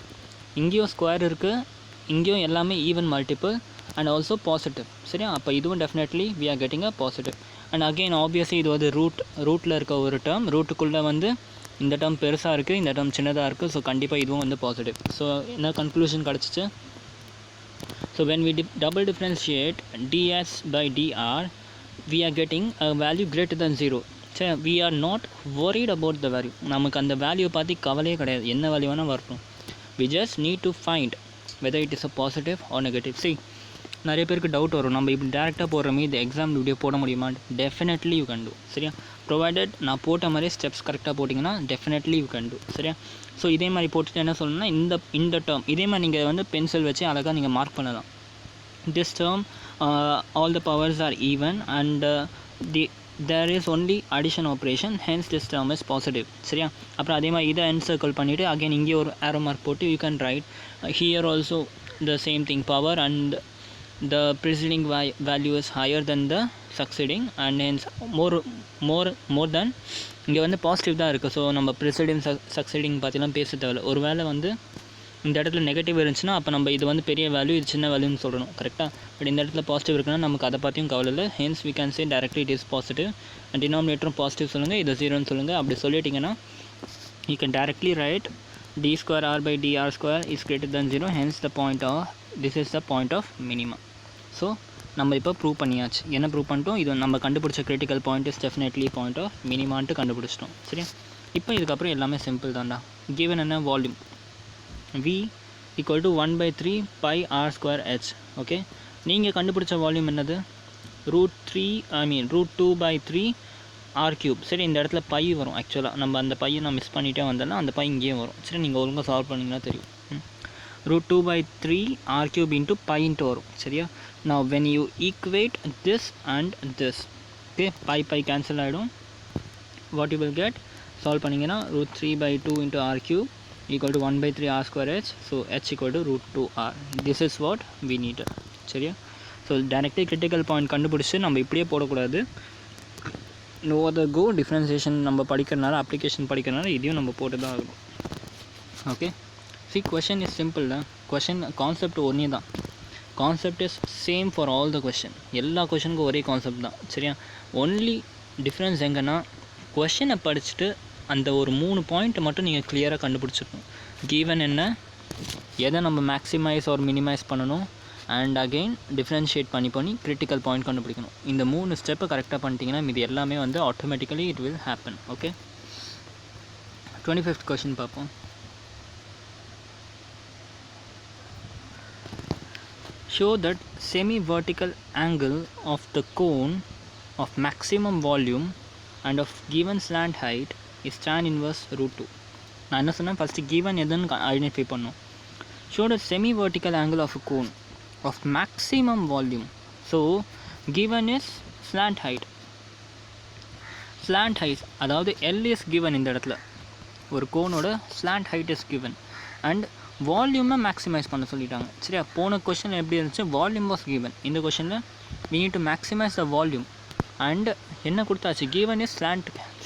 இங்கேயும் ஸ்கொயர் இருக்குது, இங்கேயும் எல்லாமே even multiple and also positive. சரியா? அப்போ இதுவும் definitely we are getting a positive. And again obviously இது வந்து ரூட்டில் இருக்க ஒரு டேர்ம். ரூட்டுக்குள்ளே வந்து இந்த டேர்ம் பெருசாக இருக்குது, இந்த டேர்ம் சின்னதாக இருக்குது. ஸோ கண்டிப்பாக இதுவும் வந்து பாசிட்டிவ். ஸோ என்ன கன்க்ளூஷன் கிடச்சிச்சு? So when we double differentiate ds by dr, we are getting a value greater than 0. சரி, we are not worried about the value. நமக்கு அந்த வேல்யூ பற்றி கவலையே கிடையாது. என்ன வேல்யூ வேணால் வரணும். we just need to find whether it is a positive or negative. See, நிறைய பேருக்கு டவுட் வரும், நம்ம இப்படி டேரெக்டாக போடுறோமே, இது எக்ஸாம் வீடியோ போட முடியுமா? Definitely you can two. சரியா? ப்ரொவைடட் நான் போட்ட மாதிரி ஸ்டெப்ஸ் கரெக்டாக போட்டிங்கன்னா டெஃபினெட்லி யூ கேன் டூ. சரியா? ஸோ இதே மாதிரி போட்டுட்டு என்ன சொல்லணும்னா, இந்த டேர்ம் இதே மாதிரி நீங்கள் வந்து பென்சில் வச்சு அழகாக நீங்கள் மார்க் பண்ணலாம். This term all the powers are even and there is only addition operation, hence this term is positive. சரியா? அப்புறம் அதே மாதிரி இதை என்சர்க்கிள் பண்ணிவிட்டு அகைன் இங்கே ஒரு arrow mark போட்டு you can write here also the same thing, power and the preceding value is higher than the succeeding and hence more than. இங்கே வந்து பாசிட்டிவ் தான் இருக்குது. ஸோ நம்ம ப்ரிசைடிங் சக்சீடிங் பற்றிலாம் பேச தேவையில்லை. ஒரு வேளை வந்து இந்த இடத்துல நெகட்டிவ் இருந்துச்சுன்னா அப்போ நம்ம இது வந்து பெரிய வேல்யூ, இது சின்ன வேல்யூன்னு சொல்லணும். கரெக்டாக? பட் இந்த இடத்துல பாசிட்டிவ் இருக்குன்னா நமக்கு அதை பற்றியும் கவலை இல்லை. Hence we can say directly it is positive. And டினாமினேட்டரும் பாசிட்டிவ் சொல்லுங்கள், இது 0ன்னு சொல்லுங்கள். அப்படி சொல்லிட்டிங்கன்னா you can directly write d²r/dr² is greater than 0, hence the point of this is the point of minimum. So நம்ம இப்போ ப்ரூவ் பண்ணியாச்சு. என்ன ப்ரூவ் பண்ணிட்டோம்? இது நம்ம கண்டுபிடிச்ச critical point is definitely point of மினிமான்ட்டு கண்டுபிடிச்சிட்டோம். சரியா? இப்போ இதுக்கப்புறம் எல்லாமே சிம்பிள் தான்டா. கிவன் என்ன? Volume v equal to 1/3 pi r²h. Okay, நீங்கள் கண்டுபிடிச்ச வால்யூம் என்னது? √2/3 r³. சரி, இந்த இடத்துல பை வரும். ஆக்சுவலாக நம்ம அந்த பையை நான் மிஸ் பண்ணிகிட்டே வந்தேன்னா அந்த பை இங்கேயும் வரும். சரி, நீங்கள் ஒழுங்காக சால்வ் பண்ணிங்கன்னா தெரியும். √2/3 r³ into pi into வரும். சரியா? now when you equate this and this, okay, pi cancel ஆகிடும். what you will get, solve பண்ணிங்கன்னா √3/2 into r³ equal to 1/3 r²h. so h equal to √2r. this is what we need. சரியா? So directly critical point கண்டுபிடிச்சி நம்ம இப்படியே போடக்கூடாது. No other go. Differentiation நம்ம படிக்கிறனால, application படிக்கிறனால இதையும் நம்ம போட்டு தான் ஆகணும். Okay, see, question is simple. question concept ஒன்றே தான். Concept is same for all the question. எல்லா கொஷனுக்கும் ஒரே கான்செப்ட் தான். சரியா? ஒன்லி டிஃப்ரென்ஸ் எங்கன்னா, கொஷினை படிச்சுட்டு அந்த ஒரு 3 பாயிண்ட் மட்டும் நீங்கள் கிளியராக கண்டுபிடிச்சிருக்கணும். கிவன் என்ன, எதை நம்ம மேக்ஸிமைஸ் ஆர் மினிமைஸ் பண்ணணும், அண்ட் அகெயின் டிஃப்ரென்ஷியேட் பண்ணி கிரிட்டிக்கல் பாயிண்ட் கண்டுபிடிக்கணும். இந்த 3 ஸ்டெப்பை கரெக்டாக பண்ணிட்டீங்கன்னா இது எல்லாமே வந்து automatically it will happen. Okay, 25th question பார்ப்போம். show that semi-vertical angle of the cone of maximum volume and of given slant height is tan inverse √2. நான் என்ன சொன்னேன்? ஃபஸ்ட்டு கிவன் எதுன்னு ஐடென்டிஃபை பண்ணோம். show the semi-vertical angle of a cone of maximum volume. so given is slant height. slant height அதாவது L is given. இந்த இடத்துல ஒரு கோனோட slant height is given and வால்யூமை மேக்ஸிமைஸ் பண்ண சொல்லிட்டாங்க. சரியா? போன கொஷின் எப்படி இருந்துச்சு? Volume was given. இந்த கொஷனில் we need to maximize the volume and என்ன கொடுத்தாச்சு? given is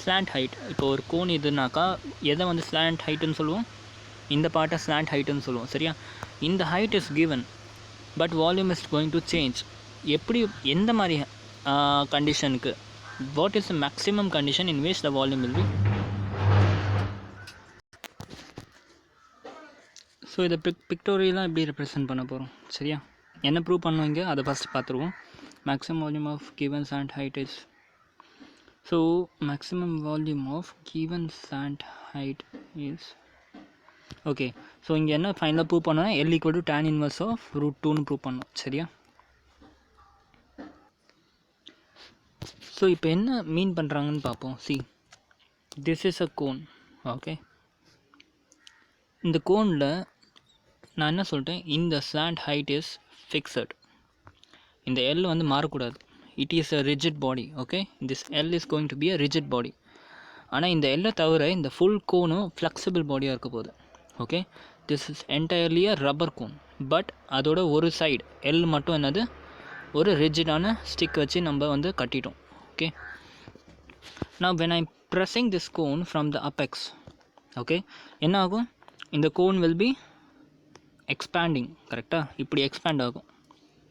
slant height. இப்போ ஒரு கோன் இதுனாக்கா எதை வந்து slant heightன்னு சொல்லுவோம்? இந்த பார்ட்டை slant heightன்னு சொல்லுவோம். சரியா? இந்த height is given but volume is going to change. எப்படி, எந்த மாதிரி கண்டிஷனுக்கு? what is the maximum condition in which the volume will be? So இதை பிக்டோரியலாக எப்படி ரெப்ரசென்ட் பண்ண போகிறோம்? சரியா? என்ன ப்ரூவ் பண்ணோம் இங்கே, அதை ஃபஸ்ட் பார்த்துருவோம். Maximum volume of given slant height is, so maximum volume of given slant height is, okay. So இங்கே என்ன ஃபைனலாக ப்ரூவ் பண்ணோன்னா L equal to tan inverse of √2ன்னு ப்ரூவ் பண்ணோம். சரியா? ஸோ இப்போ என்ன மீன் பண்ணுறாங்கன்னு பார்ப்போம். See, this is a cone. Okay, இந்த கோனில் நான் என்ன சொல்லிட்டேன்? இந்த ஸ்லாண்ட் ஹைட் இஸ் ஃபிக்ஸட். இந்த எல் வந்து மாறக்கூடாது. It is a rigid body. Okay, this L is going to be a rigid body. ஆனால் இந்த எல்லை தவிர இந்த ஃபுல் கோனும் ஃப்ளெக்சிபிள் பாடியாக இருக்க போகுது. Okay, this is entirely a rubber cone. But அதோட ஒரு சைடு எல் மட்டும் என்னது, ஒரு ரிஜிடான ஸ்டிக் வச்சு நம்ம வந்து கட்டிட்டோம். ஓகே, நான் when I'm pressing this cone from the apex, okay, என்ன ஆகும், இந்த கோன் வில் பி எக்ஸ்பேண்டிங். கரெக்டாக இப்படி எக்ஸ்பேண்ட் ஆகும்.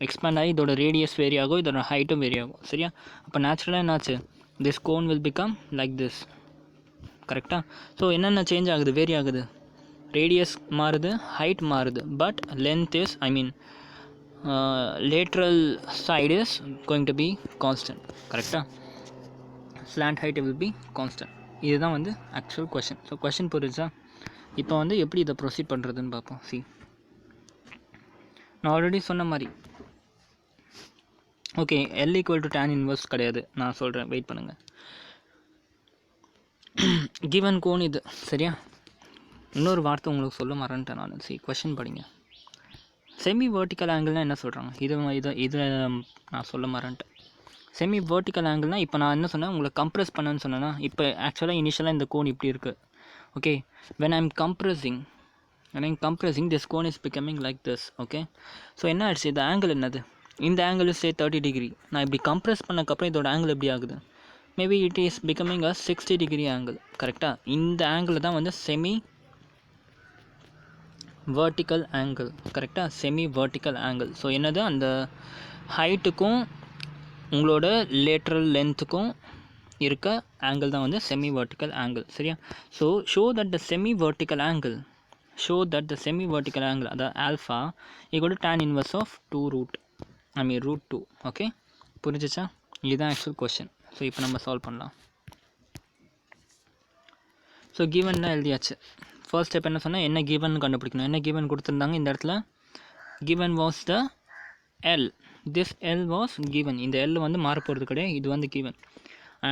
எக்ஸ்பேண்ட் ஆகி இதோட ரேடியஸ் வேரி ஆகும், இதோட ஹைட்டும் வேரி ஆகும். சரியா? அப்போ நேச்சுரலாக என்னாச்சு, this cone will become like this. கரெக்டாக? ஸோ என்னென்ன சேஞ்ச் ஆகுது, வேரி ஆகுது, ரேடியஸ் மாறுது, ஹைட் மாறுது, but length is lateral side is going to be constant. கரெக்டாக? Slant height will be constant. இதுதான் வந்து ஆக்சுவல் கொஷின். ஸோ கொஷின் புரிஞ்சா? இப்போ வந்து எப்படி இதை ப்ரொசீட் பண்ணுறதுன்னு பார்ப்போம். சி, நான் ஆல்ரெடி சொன்ன மாதிரி okay, L equal to tan inverse கிடையாது, நான் சொல்கிறேன், வெயிட் பண்ணுங்கள். கிவன் கோன் இது. சரியா? இன்னொரு வார்த்தை உங்களுக்கு சொல்ல மறந்துட்டேன் நான். சி, கொஷின் படிங்க. செமி வேர்ட்டிக்கல் ஆங்கிள்னால் என்ன சொல்கிறாங்க, இதை நான் சொல்ல மறந்துட்டேன். செமி வேர்ட்டிக்கல் ஆங்கிள்னால் இப்போ நான் என்ன சொன்னேன், உங்களை கம்ப்ரெஸ் பண்ணேன்னு சொன்னேன்னா, இப்போ ஆக்சுவலாக இனிஷியலாக இந்த கோன் இப்படி இருக்குது. Okay, when I'm compressing this cone is becoming like this. Okay, so என்ன ஆயிடுச்சு, இந்த ஆங்கிள் என்னது, இந்த ஆங்கிள் சே 30 டிகிரி. நான் இப்படி கம்ப்ரெஸ் பண்ணக்கப்புறம் இதோட ஆங்கிள் எப்படி ஆகுது, maybe it is becoming a 60 degree angle. கரெக்டாக? இந்த ஆங்கிள் தான் வந்து செமி வேர்ட்டிக்கல் ஆங்கிள். கரெக்டாக? Semi vertical angle. ஸோ என்னது, அந்த ஹைட்டுக்கும் உங்களோட லேட்ரல் லென்த்துக்கும் இருக்க ஆங்கிள் தான் வந்து செமி வேர்ட்டிக்கல் ஆங்கிள். சரியா? So show that the semi vertical angle அதாவது alpha equal to tan inverse of root 2. Okay, புரிஞ்சிச்சா? இதுதான் ஆக்சுவல் கொஷின். ஸோ இப்போ நம்ம சால்வ் பண்ணலாம். ஸோ கிவன் தான் எழுதியாச்சு. ஃபர்ஸ்ட் ஸ்டெப் என்ன சொன்னால், என்ன கிவன் கண்டுபிடிக்கணும். என்ன கிவன் கொடுத்துருந்தாங்க இந்த இடத்துல, given was the L. This L was given. இந்த L வந்து மாறப்போகிறது கிடையாது, இது வந்து கிவன்.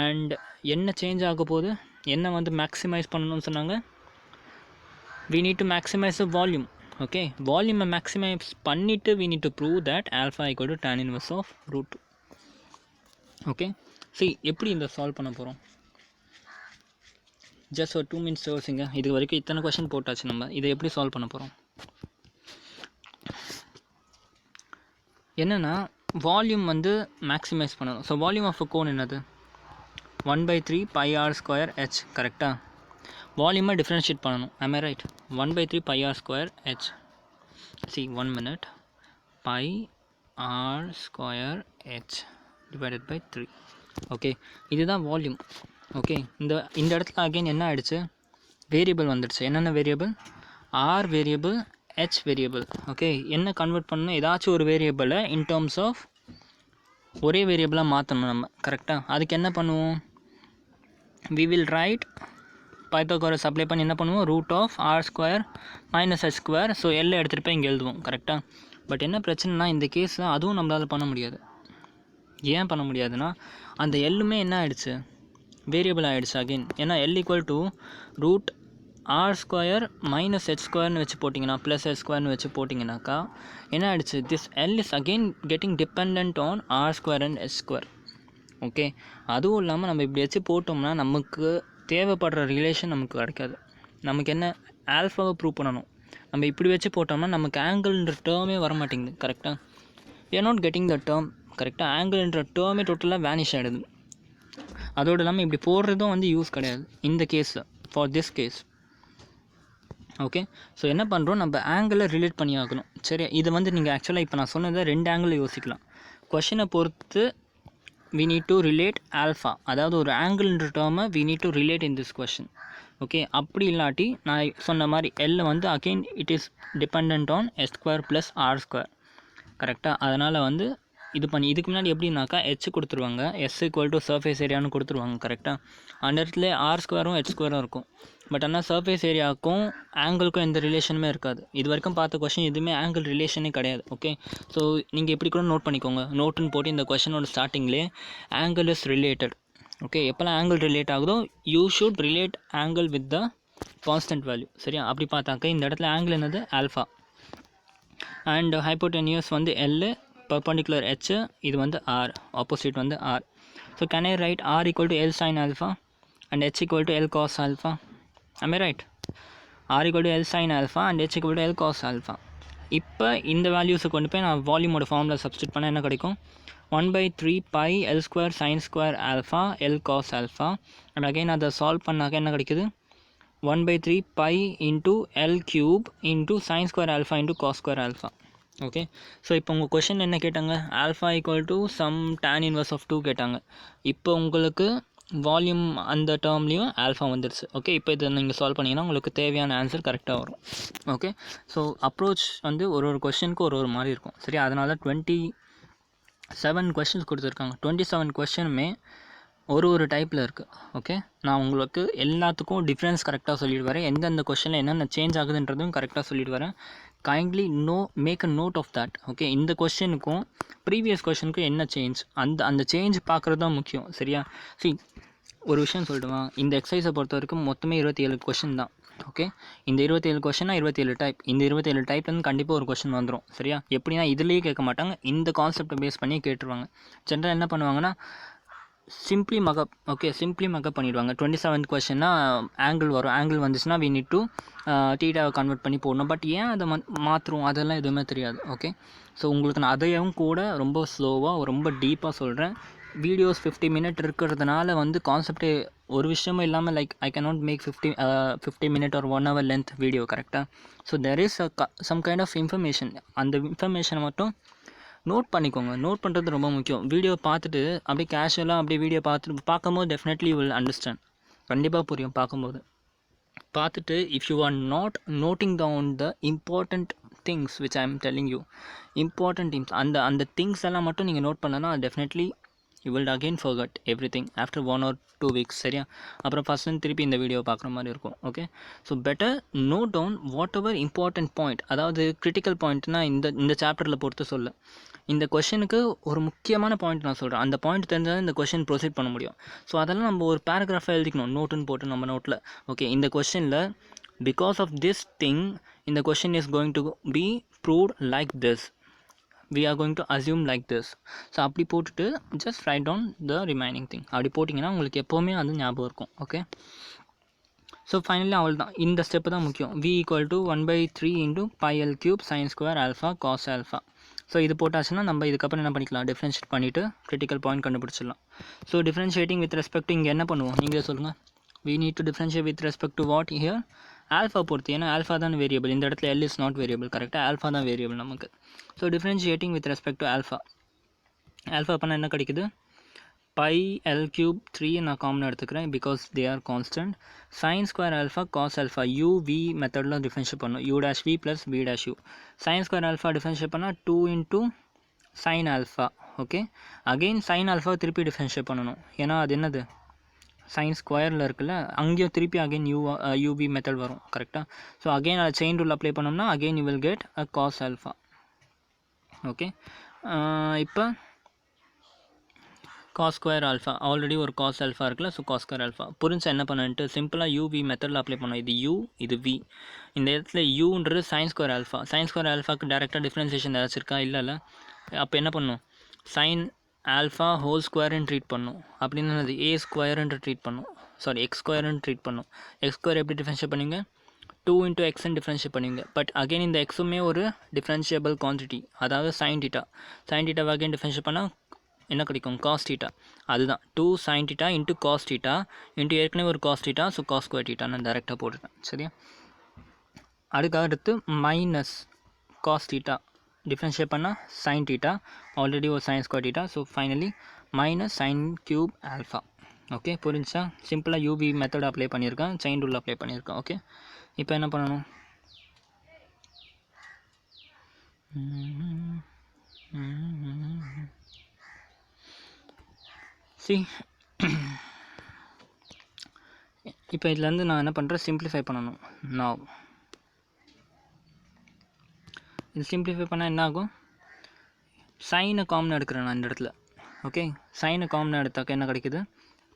அண்ட் என்ன சேஞ்ச் ஆக போகுது, என்ன வந்து மேக்ஸிமைஸ் பண்ணணும்னு சொன்னாங்க, we need to maximize the volume. Okay, வால்யூமை மேக்ஸிமைஸ் பண்ணிவிட்டு we need to prove that alpha equal to tan inverse of root 2. Okay, சரி, எப்படி இந்த சால்வ் பண்ண போகிறோம், ஜஸ்ட் ஒரு 2 minutes யோசிங்க. இது வரைக்கும் இத்தனை கொஷின் போட்டாச்சு, நம்ம இதை எப்படி சால்வ் பண்ண போகிறோம். என்னென்னா வால்யூம் வந்து மேக்ஸிமைஸ் பண்ணணும். So volume of a cone என்னது, 1/3 pi r square h. கரெக்டாக? வால்யூமை டிஃப்ரென்ஷியேட் பண்ணணும். am I right? 1/3 pi r square h. see, 1 minute, pi r square h divided by 3. Okay, இதுதான் வால்யூம். ஓகே, இந்த இடத்துல அகைன் என்ன ஆகிடுச்சு, வேரியபிள் வந்துடுச்சு. என்னென்ன variable, r variable, h variable. Okay, என்ன கன்வெர்ட் பண்ணணும், ஏதாச்சும் ஒரு வேரியபிளை இன் டேர்ம்ஸ் ஆஃப் ஒரே வேரியபிளாக மாற்றணும் நம்ம. கரெக்டாக? அதுக்கு என்ன பண்ணுவோம், we will write Pythagoras apply பண்ணி என்ன பண்ணுவோம், root of r square minus h square. So எல்லாம் எடுத்துகிட்டு போய் இங்கே எழுதுவோம். கரெக்டாக? பட் என்ன பிரச்சனைனா, இந்த கேஸில் அதுவும் நம்மளால் பண்ண முடியாது. ஏன் பண்ண முடியாதுன்னா, அந்த எல்லுமே என்ன ஆகிடுச்சு, வேரியபிள் ஆகிடுச்சு அகெயின். ஏன்னா L equal to root r square minus h ஸ்கொயர்னு வச்சு போட்டிங்கன்னா, ப்ளஸ் h ஸ்கொயர்னு வச்சு போட்டிங்கனாக்கா என்ன ஆகிடுச்சு, this L is again getting depend on r square and h square. Okay, அதுவும் இல்லாமல் நம்ம இப்படி வச்சு போட்டோம்னா நமக்கு தேவைப்படுற ரிலேஷன் நமக்கு கிடைக்காது. நமக்கு என்ன, ஆல்ஃபாவை ப்ரூவ் பண்ணணும். நம்ம இப்படி வச்சு போட்டோம்னா நமக்கு ஆங்கிள்ன்ற டேர்மே வர மாட்டேங்குது. கரெக்டாக? we are not getting the term. கரெக்டாக? ஆங்கிள்ன்ற டேர்மே டோட்டலாக வேனிஷ் ஆகிடுது. அதோடு இல்லாமல் இப்படி போடுறதும் வந்து யூஸ் கிடையாது இந்த கேஸில், for this case. Okay, so என்ன பண்ணுறோம், நம்ம ஆங்கிளை ரிலேட் பண்ணி ஆகணும். சரி, இது வந்து நீங்கள் ஆக்சுவலாக இப்போ நான் சொன்னதை 2 ஆங்கிள் யோசிக்கலாம். கொஷினை பொறுத்து we need to relate alpha, அதாவது ஒரு ஆங்கிள்ன்ற டேர்மை we need to relate in this question. Okay, அப்படி இல்லாட்டி நான் சொன்ன மாதிரி L வந்து again it is depend on s square plus r square. கரெக்டாக? அதனால் வந்து இது பண்ணி இதுக்கு முன்னாடி எப்படின்னாக்கா h கொடுத்துருவாங்க, s ஈக்குவல் டு சர்ஃபேஸ் ஏரியான்னு கொடுத்துருவாங்க. கரெக்டாக? அந்த இடத்துல r ஸ்கொயரும் h ஸ்கொயரும் இருக்கும். பட் ஆனால் சர்ஃபேஸ் ஏரியாவுக்கும் ஆங்கிளுக்கும் எந்த ரிலேஷனுமே இருக்காது. இது வரைக்கும் பார்த்த கொஷின் எதுவுமே ஆங்கிள் ரிலேஷனே கிடையாது. ஓகே, ஸோ நீங்கள் எப்படி கூட நோட் பண்ணிக்கோங்க, நோட்டுன்னு போட்டு இந்த கொஷனோட ஸ்டார்டிங்லேயே ஆங்கிள் இஸ் ரிலேட்டட். ஓகே, எப்போல்லாம் ஆங்கிள் ரிலேட் ஆகுதோ you should relate angle with the constant value. சரியா? அப்படி பார்த்தாக்க இந்த இடத்துல ஆங்கிள் என்னது, ஆல்ஃபா. அண்ட் ஹைப்போடெனியஸ் வந்து L, perpendicular h, இது வந்து r, opposite வந்து r. So can I write r equal to L sin alpha and h equal to L cos alpha? Am I right? r equal to L sin alpha and h equal to L cos alpha. இப்போ இந்த வேல்யூஸை கொண்டு போய் நான் வால்யூமோட formula substitute பண்ணால் என்ன கிடைக்கும்? 1/3 pi L square sin square alpha L cos alpha. And again அதை சால்வ் பண்ணாக்க என்ன கிடைக்குது? 1/3 pi into L cube into sin square alpha into cos square alpha. Okay, so இப்போ உங்கள் கொஷின் என்ன கேட்டாங்க? Alpha equal to some tan inverse of 2 கேட்டாங்க. இப்போ உங்களுக்கு வால்யூம் அந்த டேர்ம்லேயும் ஆல்ஃபா வந்துடுச்சு. ஓகே, இப்போ இதை நீங்கள் சால்வ் பண்ணிங்கன்னா உங்களுக்கு தேவையான ஆன்சர் கரெக்டாக வரும். ஓகே, ஸோ அப்ரோச் வந்து ஒரு கொஷனுக்கு ஒரு மாதிரி இருக்கும். சரி, அதனால 27 கொஷின்ஸ் கொடுத்துருக்காங்க. 27 கொஷனுமே ஒரு டைப்பில் இருக்குது. ஓகே, நான் உங்களுக்கு எல்லாத்துக்கும் டிஃப்ரென்ஸ் கரெக்டாக சொல்லிட்டு வரேன். எந்தெந்த கொஷனில் என்னென்ன சேஞ்ச் ஆகுதுன்றதும் கரெக்டாக சொல்லிட்டு வரேன். Kindly make a note of that. Okay, இந்த கொஷனுக்கும் ப்ரீவியஸ் கொஷனுக்கும் என்ன சேஞ்ச், அந்த சேஞ்ச் பார்க்குறது தான் முக்கியம். சரியா? சரி, ஒரு விஷயம் சொல்லிடுவா, இந்த எக்ஸசைஸை பொறுத்த வரைக்கும் மொத்தமே 27 கொஷின் தான். ஓகே, இந்த 27 கொஷனா 27 டைப். இந்த 27 டைப்லேருந்து கண்டிப்பாக ஒரு கொஷின் வந்துடும். சரியா? எப்படின்னா இதுலேயே கேட்க மாட்டாங்க, இந்த கான்செப்டை பேஸ் பண்ணி கேட்டுருவாங்க. ஜென்ரலாக என்ன பண்ணுவாங்கன்னா simply mug up. Okay, simply mug up பண்ணிவிடுவாங்க. 27th கொஷன்னா ஆங்கிள் வரும். ஆங்கிள் வந்துச்சுன்னா we need to தீட்டாவை கன்வெர்ட் பண்ணி போடணும். பட் ஏன் அதை மாற்றுறோம் அதெல்லாம் எதுவுமே தெரியாது. ஓகே, ஸோ உங்களுக்கு நான் அதையும் கூட ரொம்ப ஸ்லோவாக ரொம்ப டீப்பாக சொல்கிறேன். வீடியோஸ் 50 மினிட் இருக்கிறதுனால வந்து கான்செப்டே ஒரு விஷயமும் இல்லாமல் like I cannot make 50 minute ஒரு 1 hour லென்த் வீடியோ. கரெக்டாக? So there is some kind of information. அந்த இன்ஃபர்மேஷனை மட்டும் நோட் பண்ணிக்கோங்க. நோட் பண்ணுறது ரொம்ப முக்கியம். வீடியோ பார்த்துட்டு அப்படியே கேஷுவலாக அப்படியே வீடியோ பார்க்கும்போது டெஃபினெட்லி வில் அண்டர்ஸ்டாண்ட். கண்டிப்பாக புரியும் பார்த்துட்டு if you are not noting down the important things which I am telling you, important things, அந்த திங்ஸ் எல்லாம் மட்டும் நீங்கள் நோட் பண்ணலன்னா definitely you will again forget everything after 1 or 2 weeks. சரியா? அப்புறம் ஃபஸ்ட்டு திருப்பி இந்த வீடியோ பார்க்குற மாதிரி இருக்கும். Okay, so better note down whatever important point. அதாவது கிரிட்டிக்கல் பாயிண்ட்னா இந்த சாப்டரில் பொறுத்து சொல்ல, இந்த கொஷனுக்கு ஒரு முக்கியமான பாயிண்ட் நான் சொல்கிறேன். அந்த பாயிண்ட் தெரிஞ்சால் இந்த கொஷின் ப்ரொசீட் பண்ண முடியும். ஸோ அதெல்லாம் நம்ம ஒரு பேராகிராஃபாக எழுதிக்கணும், நோட்டுன்னு போட்டு நம்ம நோட்டில். ஓகே, இந்த கொஷனில் பிகாஸ் ஆஃப் திஸ் திங் இந்த question is going to B proved like this, we are going to assume like this. So அப்படி போட்டுட்டு just write down the remaining thing. அப்படி போட்டிங்கன்னா உங்களுக்கு எப்போவுமே அது ஞாபகம் இருக்கும். ஓகே, ஸோ ஃபைனலி அவள் தான் இந்த ஸ்டெப்பு தான் முக்கியம். v equal to 1/3 into pi L cube sin square alpha cos alpha. So இது போட்டாச்சுன்னா நம்ம இதுக்கப்புறம் என்ன பண்ணிக்கலாம், டிஃப்ரென்ஷியேட் பண்ணிவிட்டு கிரிட்டிக்கல் பாயிண்ட் கண்டுபிடிச்சிடலாம். ஸோ டிஃப்ரென்ஷியேட்டிங் வித் ரெஸ்பெக்ட் இங்கே என்ன பண்ணுவோம் நீங்களே சொல்லுங்கள். we need to differentiate with respect to what here? Alpha பொறுத்து. ஏன்னா ஆல்ஃபா தான் வேரியபிள். இந்த இடத்துல L இஸ் நாட் வேரியபிள். கரெக்டாக? ஆல்ஃபா தான் வேரியபிள் நமக்கு. So differentiating with respect to alpha பண்ணால் என்ன கிடைக்குது? pi L cube 3 நான் காமன் எடுத்துக்கிறேன் because they are constant. sin square alpha cos alpha u v மெத்தடில் டிஃப்ரென்ஷியேட் பண்ணணும். u dash v plus v dash u. sin square alpha differentiate பண்ணால் 2 into sin alpha. Okay, again sin alpha திருப்பி differentiate பண்ணணும். ஏன்னா அது என்னது sign ஸ்கொயரில் இருக்குல்ல, அங்கேயும் திருப்பி அகெயின் யூவி மெத்தட் வரும். கரெக்டாக? ஸோ அகெயின் அதை செயின் ரூல் அப்ளை பண்ணோம்னா again you will get a cos alpha. Okay, இப்போ காஸ் ஸ்கொயர் ஆல்ஃபா ஆல்ரெடி ஒரு காஸ் ஆல்ஃபா இருக்குல்ல, ஸோ காஸ் ஸ்கொயர் ஆல்ஃபா புரிஞ்சா என்ன பண்ணிட்டு சிம்பிளாக யூவி மெத்தடில் அப்ளை பண்ணோம். இது யூ, இது வி. இந்த இடத்துல யூன்றது sine square alpha. Sine square ஆல்ஃபாக்கு டேரெக்டாக டிஃப்ரென்சியேஷன் ஏதாச்சும் இருக்கா? இல்லைல்ல. அப்போ என்ன பண்ணும்? சைன் ஆல்ஃபா ஹோல் ஸ்கொயர்னு ட்ரீட் பண்ணும். அப்படின்னு அது ஏ ஸ்கொயர்ன்று ட்ரீட் பண்ணும். சாரி, எக்ஸ் ஸ்கொயர்னு ட்ரீட் பண்ணும். எக்ஸ் ஸ்கொயர் எப்படி டிஃப்ரென்ஷியேட் பண்ணுவீங்க? 2 into எக்ஸ்ன்னு டிஃப்ரென்ஷியேட் பண்ணுவீங்க. பட் அகெயின் இந்த எக்ஸுமே ஒரு டிஃப்ரென்ஷியபிள் குவான்டிட்டி, அதாவது சைன் டீட்டா. சைன் டீட்டாவை அகெயின் டிஃப்ரென்ஷியேட் பண்ணால் என்ன கிடைக்கும்? Cos theta. அதுதான் 2 sin theta into cos theta into ஏற்கனவே ஒரு cos theta, so cos square theta நான் டேரெக்டாக போட்டுட்டேன். சரியா? அடுத்து மைனஸ் காஸ் டீட்டா டிஃப்ரென்ஷியேட் பண்ணால் சைன் டீட்டா, ஆல்ரெடி ஒரு sine square theta. So finally minus sine cube alpha. Okay, புரிஞ்சா? சிம்பிளாக யூவி மெத்தட் அப்ளை பண்ணியிருக்கேன், செயின் ரூல் அப்ளை பண்ணியிருக்கேன். ஓகே, இப்போ என்ன பண்ணணும்? இப்போ இதுலேருந்து நான் என்ன பண்ணுறேன், சிம்பிளிஃபை பண்ணணும். நான் இது சிம்பிளிஃபை பண்ணால் என்ன ஆகும்? சைனை காமன் எடுக்கிறேன் நான் இந்த இடத்துல. ஓகே, சைனை காமன் எடுத்தாக்க என்ன கிடைக்குது?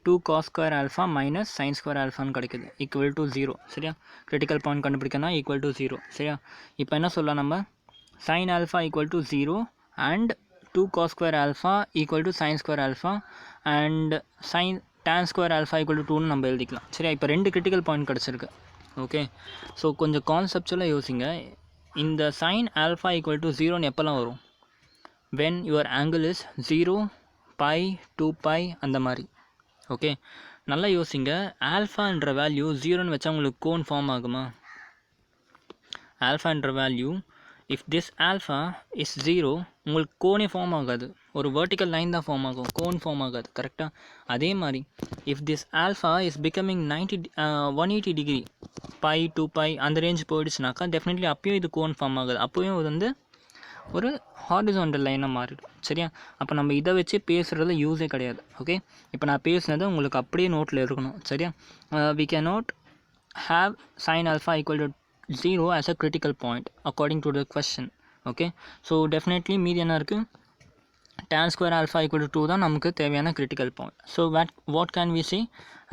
2 cos square alpha minus sin square alphaன்னு கிடைக்குது, ஈக்குவல் டு 0. சரியா? கிரிட்டிக்கல் பாயிண்ட் கண்டுபிடிக்கனா ஈக்குவல் டு 0. சரியா? இப்போ என்ன சொல்லலாம் நம்ம? sin alpha equal to 0 and 2 cos square alpha equal to sin square alpha and sin tan square alpha equal to 2ன்னு நம்ம எழுதிக்கலாம். சரியா? இப்போ ரெண்டு கிரிட்டிக்கல் பாயிண்ட் கிடச்சிருக்கு. ஓகே, ஸோ கொஞ்சம் கான்செப்டுவலாக யோசிங்க. இந்த sin alpha equal to 0ன்னு எப்போல்லாம் வரும்? when your angle is 0, pi, 2 pi அந்த மாதிரி. ஓகே, நல்லா யோசிங்க. ஆல்ஃபான்ற வேல்யூ 0ன்னு வச்சா உங்களுக்கு கோன் ஃபார்ம் ஆகுமா? ஆல்ஃபான்ற value if this alpha is 0 உங்களுக்கு கோனே ஃபார்ம் ஆகாது, ஒரு வெர்டிக்கல் லைன் தான் ஃபார்ம் ஆகும், கோன் ஃபார்ம் ஆகாது. கரெக்டாக? அதே மாதிரி if this alpha is becoming 180 degree, pi 2 by அந்த ரேஞ்ச் போயிடுச்சுனாக்கா டெஃபினெட்லி அப்பயும் இது கோன் ஃபார்ம் ஆகாது, அப்போயும் இது வந்து ஒரு ஹாரிசான்டல் லைனாக மாறிடும். சரியா? அப்போ நம்ம இதை வச்சு பேசுகிறதுல யூஸே கிடையாது. ஓகே, இப்போ நான் பேசுனது உங்களுக்கு அப்படியே நோட்டில் இருக்கணும். சரியா? we cannot have sin alpha equal to 0 as a critical point according to the question. Okay, so definitely மீதி என்ன இருக்குது? tan square alpha equal to 2 தான் நமக்கு தேவையான critical point. So what can we say?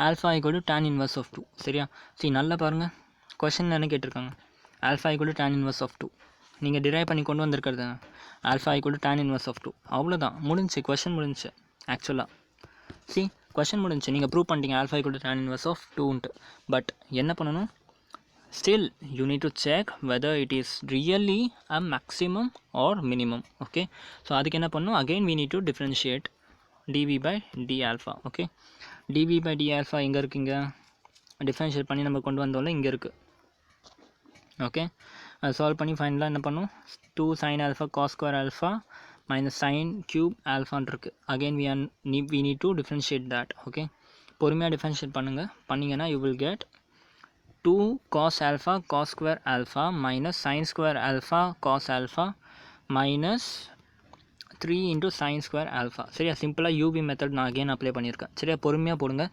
alpha equal to tan inverse of 2. சரியா? சரி, நல்லா பாருங்கள், கொஷின் என்ன கேட்டிருக்காங்க? alpha equal to tan inverse of 2. நீங்கள் டிரைவ் பண்ணி கொண்டு வந்திருக்கிறது alpha equal to tan inverse of 2. அவ்வளோதான், முடிஞ்சு, கொஷின் முடிஞ்சு. ஆக்சுவலாக சி கொஷின் முடிஞ்சு, நீங்கள் ப்ரூவ் பண்ணிட்டீங்க alpha equal to tan inverse of 2ன்ட்டு. பட் என்ன பண்ணணும்? still you need to check whether it is really a maximum or minimum. okay, so அதுக்கு என்ன பண்ணணும்? again we need to differentiate dv by d alpha. okay, dv by d alpha எங்கே இருக்குங்க? Differentiate பண்ணி நம்ம கொண்டு வந்தோம்ல, இங்கே இருக்குது. ஓகே, அது சால்வ் பண்ணி ஃபைனலாக என்ன பண்ணும்? 2 sin alpha cos square alpha minus sin cube alphaன்னு இருக்குது. again we need to differentiate that. okay, பொறுமையாக டிஃப்ரென்ஷியேட் பண்ணிங்கன்னா you will get 2 cos alpha cos square alpha minus sin square alpha cos alpha minus 3 into sin square alpha. சரியா? சிம்பிளாக UV method நான் again apply பண்ணியிருக்கேன். சரியா? பொறுமையாக போடுங்க.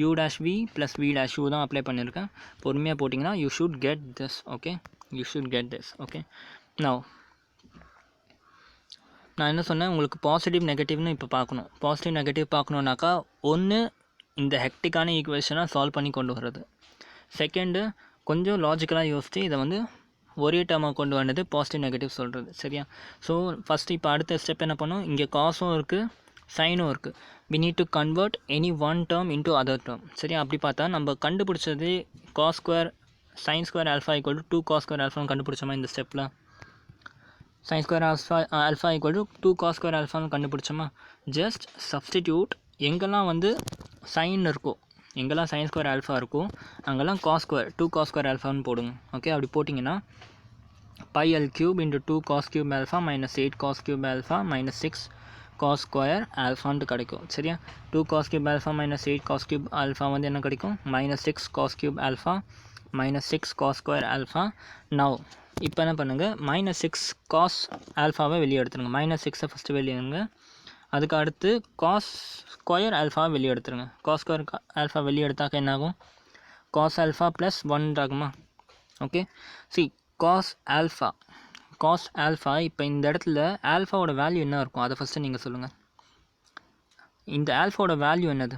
u dash v plus v dash u தான் apply பண்ணியிருக்கேன். பொறுமையாக போட்டிங்கன்னா you should get this. Okay, you should get this. Okay, now நான் என்ன சொன்னேன்? உங்களுக்கு பாசிட்டிவ் நெகட்டிவ்னு இப்போ பார்க்கணும். பாசிட்டிவ் நெகட்டிவ் பார்க்கணுன்னாக்கா ஒன்று இந்த ஹெக்டிக்கான ஈக்குவேஷனை சால்வ் பண்ணி கொண்டு வர்றது, செகண்டு கொஞ்சம் லாஜிக்கலாக யோசித்து இதை வந்து ஒரே டேர்மாக கொண்டு வந்தது பாசிட்டிவ் நெகட்டிவ் சொல்கிறது. சரியா? ஸோ ஃபஸ்ட்டு இப்போ அடுத்த ஸ்டெப் என்ன பண்ணோம்? இங்கே காஸும் இருக்குது, சைனும் இருக்குது. we need to convert any one term into other term. சரியா? அப்படி பார்த்தா நம்ம கண்டுபிடிச்சது cos square sin square alpha equal to 2 cos square alpha கண்டுபிடிச்சோமா? இந்த ஸ்டெப்பில் sin square alpha equal to 2 cos square alpha கண்டுபிடிச்சோமா? ஜஸ்ட் சப்ஸ்டிடியூட் எங்கெல்லாம் வந்து சைன் இருக்கோ, எங்கெல்லாம் sin square alpha இருக்கோ அங்கெல்லாம் cos square 2 cos square alphaன்னு போடுங்க. ஓகே, அப்படி போட்டிங்கன்னா pi l cube into 2 cos cube alpha minus 8 cos cube alpha minus 6 cos square alphaன்ட்டு கிடைக்கும். சரியா? 2 cos cube alpha minus 8 cos cube alpha வந்து என்ன கிடைக்கும்? minus 6 cos cube alpha minus 6 cos square alpha. now இப்போ என்ன பண்ணுங்கள்? minus 6 cos alphaவை வெளியே எடுத்துருங்க. minus 6 ஃபஸ்ட்டு வெளியே எடுங்க. அதுக்கு அடுத்து cos ஸ்கொயர் ஆல்ஃபா வெளியே எடுத்துருங்க. cos ஸ்கொயர் ஆல்ஃபா வெளியே எடுத்தாக்க என்ன ஆகும்? cos ஆல்ஃபா ப்ளஸ் 1 ஆகுமா? ஓகே, சி cos ஆல்ஃபா இப்போ இந்த இடத்துல ஆல்ஃபாவோட வேல்யூ என்ன இருக்கும்? அதை ஃபஸ்ட்டு நீங்கள் சொல்லுங்கள். இந்த ஆல்ஃபாவோட வேல்யூ என்னது?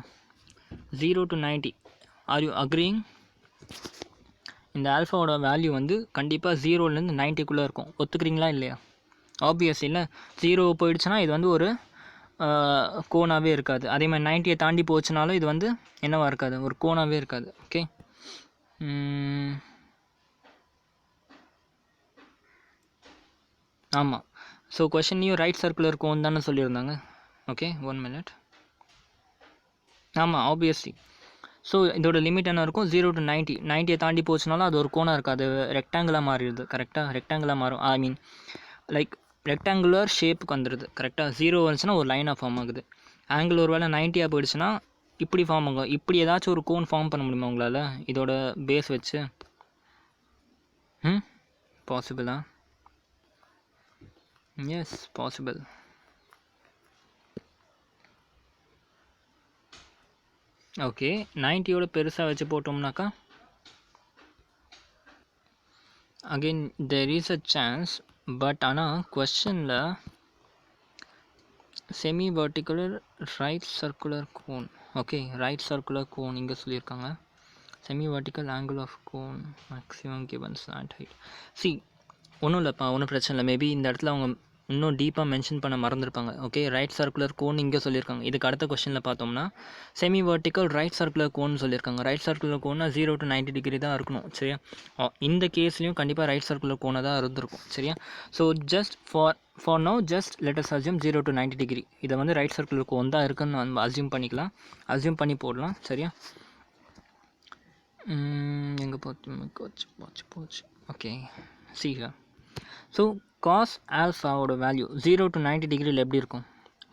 0 to 90. Are you அக்ரீயிங்? இந்த ஆல்ஃபாவோட வேல்யூ வந்து கண்டிப்பாக 0லேருந்து 90க்குள்ளே இருக்கும். ஒத்துக்கிறீங்களா இல்லையா? ஆப்வியஸ் இல்லை. 0 போயிடுச்சுன்னா இது வந்து ஒரு கோனாகவே இருக்காது. அதே மாதிரி 90யை தாண்டி போச்சுனாலும் இது வந்து என்னவாக இருக்காது? ஒரு கோனாகவே இருக்காது. ஓகே, ஆமாம். ஸோ கொஷின்லையும் ரைட் சர்க்குலர் கோன் தானே சொல்லியிருந்தாங்க. Okay, 1 minute. ஆமாம், ஆப்வியஸ்லி. ஸோ இதோட லிமிட் என்ன இருக்கும்? 0 to 90. 90யை தாண்டி போச்சுனாலும் அது ஒரு கோனாக இருக்காது, ரெக்டாங்கிளாக மாறிடுது. கரெக்டாக? ரெக்டாங்கிளாக மாறும். ஐ மீன் லைக் ரெக்டாங்குலர் ஷேப்புக்கு வந்துடுது. கரெக்டாக? 0 வந்துச்சுன்னா ஒரு லைனாக ஃபார்ம் ஆகுது. ஆங்கிள் ஒரு வேளை 90யாக போயிடுச்சுன்னா இப்படி ஃபார்ம் ஆகும். இப்படி ஏதாச்சும் ஒரு கோன் ஃபார்ம் பண்ண முடியுமா உங்களால் இதோட பேஸ் வச்சு? பாசிபிளா? Yes, possible. ஓகே, 90யோட பெருசாக வச்சு போட்டோம்னாக்கா again there is a chance. But ஆனால் கொஸ்டினில் semi vertical right circular cone, okay, right circular cone இங்கே சொல்லியிருக்காங்க. Semi vertical angle of cone maximum given slant height. See ஒன்றும் இல்லைப்பா, ஒன்றும் பிரச்சனை இல்லை. மேபி இந்த இடத்துல அவங்க இன்னும் டீப்பாக மென்ஷன் பண்ண மறந்துருப்பாங்க. ஓகே, ரைட் சர்க்குலர் கோன் இங்கே சொல்லியிருக்காங்க. இதுக்கு அடுத்த கொஸ்டினில் பார்த்தோம்னா semi vertical right circular cone சொல்லியிருக்காங்க. ரைட் சர்க்குலர் கோன்னா 0 to 90 டிகிரி தான் இருக்கணும். சரியா, இந்த கேஸ்லையும் கண்டிப்பாக ரைட் சர்க்குலர் கோனை தான் இருந்திருக்கும். சரியா, so just for now just let us assume 0 to 90 degree. இதை வந்து ரைட் சர்க்குலர் கோன் தான் இருக்குன்னு நம்ம அஸ்யூம் பண்ணிக்கலாம். அஸ்யூம் பண்ணி போடலாம். சரியா, எங்கே போச்சு. ஓகே, சீக்கா. ஸோ காஸ் ஆல்ஃபாவோட வேல்யூ 0 to 90 டிகிரியில் எப்படி இருக்கும்?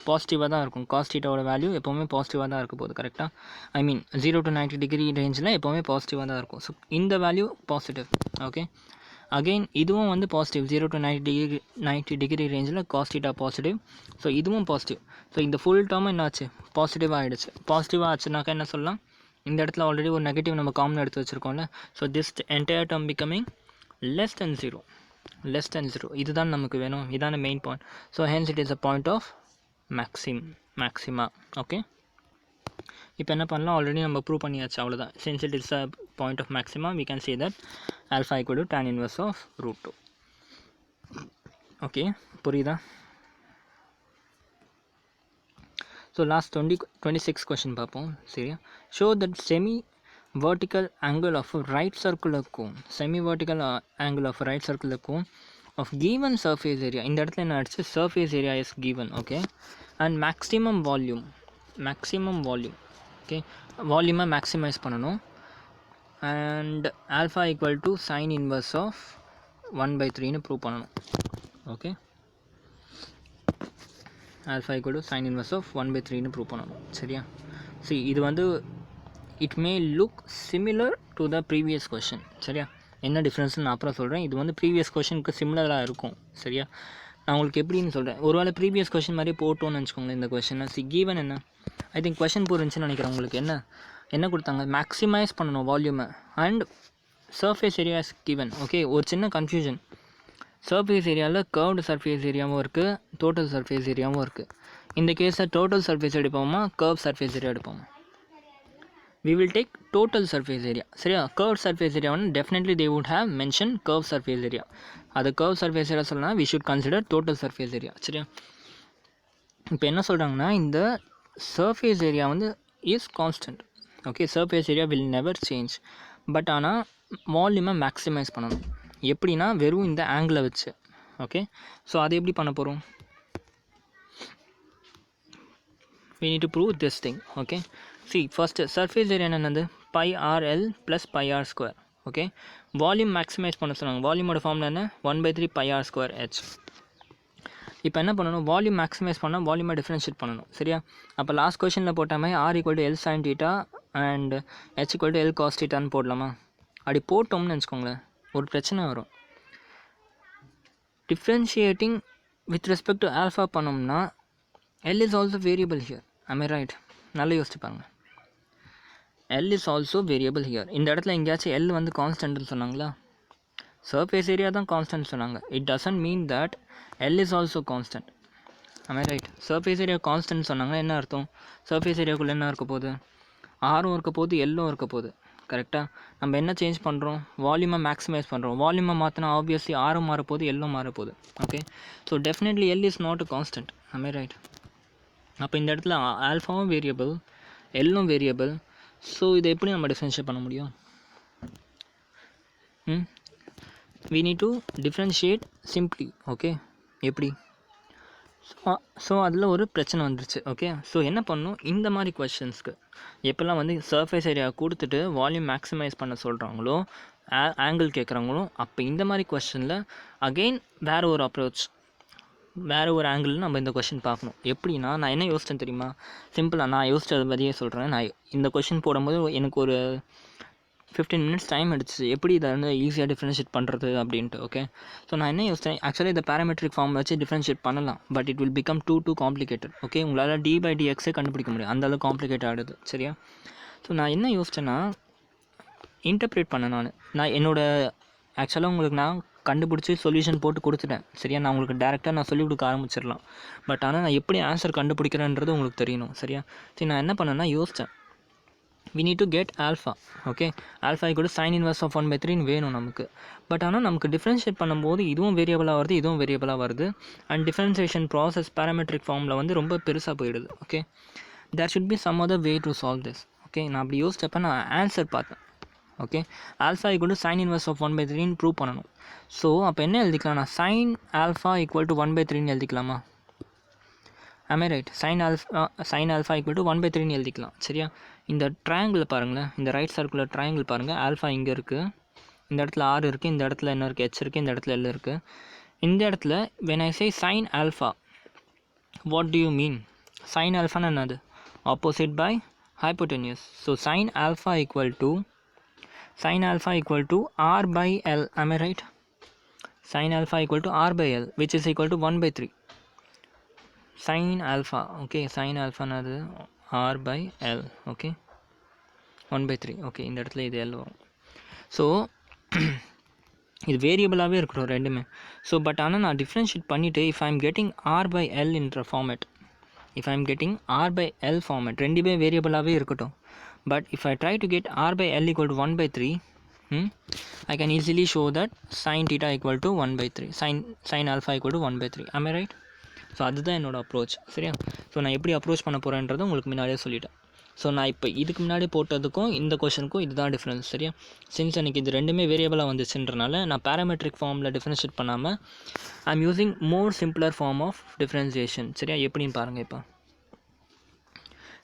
பாசிட்டிவாக தான் இருக்கும். காஸ் தீட்டாவோட வேல்யூ எப்போவுமே பாசிட்டிவாக தான் இருக்க போகுது. கரெக்டாக, ஐ மீன் 0 to 90 டிகிரி ரேஞ்சில் எப்போவுமே பாசிட்டிவாக தான் இருக்கும். ஸோ இந்த வேல்யூ பாசிட்டிவ். ஓகே, அகெயின் இதுவும் வந்து பாசிட்டிவ். 0 to 90 டிகிரி ரேஞ்சில் காஸ் தீட்டா பாசிட்டிவ். ஸோ இதுவும் பாசிட்டிவ். ஸோ இந்த ஃபுல் டேர்மும் என்னாச்சு? பாசிட்டிவாக ஆகிடுச்சு. பாசிட்டிவாக ஆச்சுனாக்கா என்ன சொல்லலாம்? இந்த இடத்துல ஆல்ரெடி ஒரு நெகட்டிவ் நம்ம காமன் எடுத்து வச்சுருக்கோம்ல. So this entire term becoming less than 0. இதுதான் நமக்கு வேணும். இதான main point. So hence it is a point of maxima. Okay, இப்போ என்ன பண்ணலாம்? ஆல்ரெடி நம்ம ப்ரூவ் பண்ணியாச்சு, அவ்வளோதான். Since it is a point of maxima we can say that alpha equal to tan inverse of √2. Okay, புரியுதா? So last 26 question பார்ப்போம். சரியா, show that semi vertical angle of a right circular cone, semi vertical angle of a right circular cone of given surface area. இந்த இடத்துல என்ன ஆச்சு? surface area is given. okay, and maximum volume. okay, volume maximize பண்ணணும். and alpha equal to sin inverse of 1/3 னு prove பண்ணணும். Okay, alpha equal to sin inverse of 1/3 னு prove பண்ணணும். சரியா, see இது வந்து it may look similar to the previous question. சரியா, என்ன டிஃப்ரென்ஸ்னு நான் அப்புறம் சொல்கிறேன். இது வந்து ப்ரீவியஸ் கொஷனுக்கு சிமிலராக இருக்கும். சரியா, நான் உங்களுக்கு எப்படின்னு சொல்கிறேன். ஒருவேளை ப்ரீவியஸ் கொஷின் மாதிரி போட்டோன்னு வச்சுக்கோங்களேன் இந்த கொஷனை. கிவன் என்ன, ஐ திங்க் கொஷின் இருந்துச்சுன்னு நினைக்கிறேன். உங்களுக்கு என்ன கொடுத்தாங்க? மேக்ஸிமைஸ் பண்ணணும் வால்யூமை and surface area is given. Okay, ஒரு சின்ன கன்ஃபியூஷன். சர்ஃபேஸ் ஏரியாவில் கர்வ்டு சர்ஃபேஸ் ஏரியாவும் இருக்குது, டோட்டல் சர்ஃபேஸ் ஏரியாவும் இருக்குது. இந்த கேஸில் டோட்டல் சர்ஃபேஸ் எடுப்போமா, கர்வ் சர்ஃபேஸ் ஏரியா எடுப்போமா? we will take total surface area. சரியா, curved surface area வந்து definitely they would have mentioned curved surface area. அது curved surface area சொல்லலாம், we should consider total surface area. சரியா, இப்போ என்ன சொல்கிறாங்கன்னா இந்த surface area வந்து is constant. Okay, surface area will never change. But ஆனால் வால்யூமை மேக்ஸிமைஸ் பண்ணணும். எப்படின்னா வெறும் இந்த ஆங்கிளை வச்சு. ஓகே, ஸோ அதை எப்படி பண்ண போகிறோம்? we need to prove this thing. okay, see first surface area என்னது? pi r l plus pi r square. okay, volume maximize பண்ண சொன்னாங்க. வால்யூமோட ஃபார்முலா என்ன? 1/3 pi r square h. இப்போ என்ன பண்ணணும்? வால்யூம் மேக்ஸிமைஸ் பண்ணால் வால்யூமை டிஃப்ரென்ஷியேட் பண்ணணும். சரியா, அப்போ லாஸ்ட் கொஷனில் போட்ட மாதிரி r equal to l sin theta and h equal to l cos theta ன்னு போடலாமா? அப்படி போட்டோம்னு வச்சுக்கோங்களேன், ஒரு பிரச்சனை வரும். Differentiating with respect to alpha பண்ணோம்னா L is also variable here. Am I right? நல்லா யோசிச்சுப்பாங்க. L is also variable here. இந்த இடத்துல எங்கேயாச்சும் L வந்து கான்ஸ்டன்ட்னு சொன்னாங்களா? சர்ஃபேஸ் ஏரியா தான் கான்ஸ்டன்ட் சொன்னாங்க. It doesn't mean that L is also constant. Am I right? Surface area constant சொன்னாங்க. என்ன அர்த்தம்? சர்ஃபேஸ் ஏரியாவுக்குள்ளே என்ன இருக்க போகுது? ஆரும் இருக்க போகுது, எல்லும் இருக்க போகுது. கரெக்டாக, நம்ம என்ன சேஞ்ச் பண்ணுறோம்? வால்யூமை மேக்ஸிமைஸ் பண்ணுறோம். வால்யூமை மாற்றினா ஆப்வியஸ்லி ஆரும் மாறப்போகுது, எல்லும் மாறப்போகுது. Okay, so definitely L is not a constant. Am I right? அப்போ இந்த இடத்துல ஆல்ஃபாவும் வேரியபிள், எல்லும் வேரியபிள். ஸோ இதை எப்படி நம்ம டிஃப்ரென்ஷியேட் பண்ண முடியும்? we need to differentiate simply. Okay, எப்படி? ஸோ அதில் ஒரு பிரச்சனை வந்துருச்சு. ஓகே, ஸோ என்ன பண்ணணும்? இந்த மாதிரி கொஷின்ஸ்க்கு எப்போல்லாம் வந்து சர்ஃபேஸ் ஏரியா கொடுத்துட்டு வால்யூம் மேக்ஸிமைஸ் பண்ண சொல்கிறாங்களோ, ஆங்கிள் கேட்குறாங்களோ, அப்போ இந்த மாதிரி கொஷனில் அகெயின் வேறு ஒரு அப்ரோச், வேறு ஒரு ஆங்கிள் நம்ம இந்த கொஷின் பார்க்கணும். எப்படின்னா, நான் என்ன யோசித்தேன் தெரியுமா? சிம்பிளாக நான் யோசிச்சதை பற்றியே சொல்கிறேன். நான் இந்த கொஷின் போடும்போது எனக்கு ஒரு 15 minutes டைம் எடுத்துச்சு, எப்படி இதை வந்து ஈஸியாக டிஃப்ரென்ஷியேட் பண்ணுறது அப்படின்ட்டு. ஓகே, ஸோ நான் என்ன யோசித்தேன், ஆக்சுவலி இந்த பேராமெட்ரிக் ஃபார்ம் வச்சு டிஃப்ரென்ஷியேட் பண்ணலாம், but it will become too complicated. Okay, உங்களால் d/dxே கண்டுபிடிக்க முடியும், அந்தளவுக்கு காம்ப்ளிகேட் ஆகிடுது. சரியா, ஸோ நான் என்ன யோசித்தேன்னா, இன்டர்ப்ரேட் பண்ணேன். நான் என்னோடய ஆக்சுவலாக உங்களுக்கு நான் கண்டுபிடிச்சி சொல்யூஷன் போட்டு கொடுத்துட்டேன். சரியா, நான் உங்களுக்கு டேரெக்டாக நான் சொல்லிக் கொடுக்க ஆரம்பிச்சிடலாம். பட் ஆனால் நான் எப்படி ஆன்சர் கண்டுபிடிக்கிறேன்றது உங்களுக்கு தெரியணும். சரியா, சரி, நான் என்ன பண்ணேன்னா யோசித்தேன், we need to get alpha. Okay, alpha equal to sin inverse of 1/3 வேணும் நமக்கு. பட் ஆனால் நமக்கு டிஃப்ரென்ஷியேட் பண்ணும்போது இதுவும் வேரியபிளாக வருது, இதுவும் வேரியபிளாக வருது. அண்ட் டிஃப்ரென்சியேஷன் ப்ராசஸ் பேராமெட்ரிக் ஃபார்மில் வந்து ரொம்ப பெருசாக போயிடுது. Okay, there should be some other way to solve this. Okay, நான் அப்படி யோசிச்சப்போ நான் ஆன்சர் பார்த்தேன். Okay, alpha equal to sine inverse of 1/3 prove பண்ணணும். ஸோ அப்போ என்ன எழுதிக்கலாம், நான் சைன் ஆல்ஃபா ஈக்குவல் டு 1/3 எழுதிக்கலாமா? am I right? sin alpha equal to 1/3 எழுதிக்கலாம். சரியா? இந்த ட்ரையாங்கிள் பாருங்களேன், இந்த ரைட் சர்க்குலர் ட்ரையாங்கிள் பாருங்கள். ஆல்ஃபா இங்கே இருக்குது, இந்த இடத்துல ஆர் இருக்குது, இந்த இடத்துல என்ன இருக்குது, ஹெச் இருக்குது, இந்த இடத்துல எல் இருக்குது. இந்த இடத்துல when I say sin alpha, what do you mean? sin alpha என்னது? opposite by hypotenuse. So sin alpha equal to r by l. am I right? sin alpha equal to r by l, which is equal to 1/3. sin alpha, okay, sin alpha என்னது? r by l. okay, 1/3. okay, இந்த இடத்துல இது l வரும். So இது வேரியபிளாகவே இருக்கட்டும் ரெண்டுமே. So but ஆனால் நான் டிஃப்ரென்ஷியேட் பண்ணிவிட்டு if I am getting r by l என்ற format, if I am getting r by l format, ரெண்டுமே வேரியபிளாகவே இருக்கட்டும். But if I try to get r by l equal to 1/3, I can easily show that sin theta equal to 1/3, sin alpha equal to 1/3. am I right? So அதுதான் என்னோடய approach. சரியா? So நான் எப்படி approach பண்ண போகிறேன்றதை உங்களுக்கு முன்னாடியே சொல்லிட்டேன். So நான் இப்போ இதுக்கு முன்னாடி போட்டதுக்கும் இந்த கொஷனுக்கும் இதுதான் டிஃப்ரென்ஸ். சரியா? சின்ஸ் எனக்கு இது ரெண்டுமே வேரியபிளாக வந்துச்சுன்றனால நான் பேராமெட்ரிக் ஃபார்மில் டிஃப்ரென்ஷியேட் பண்ணாமல் I am using more simpler form of differentiation. சரியா? எப்படின்னு பாருங்கள். இப்போ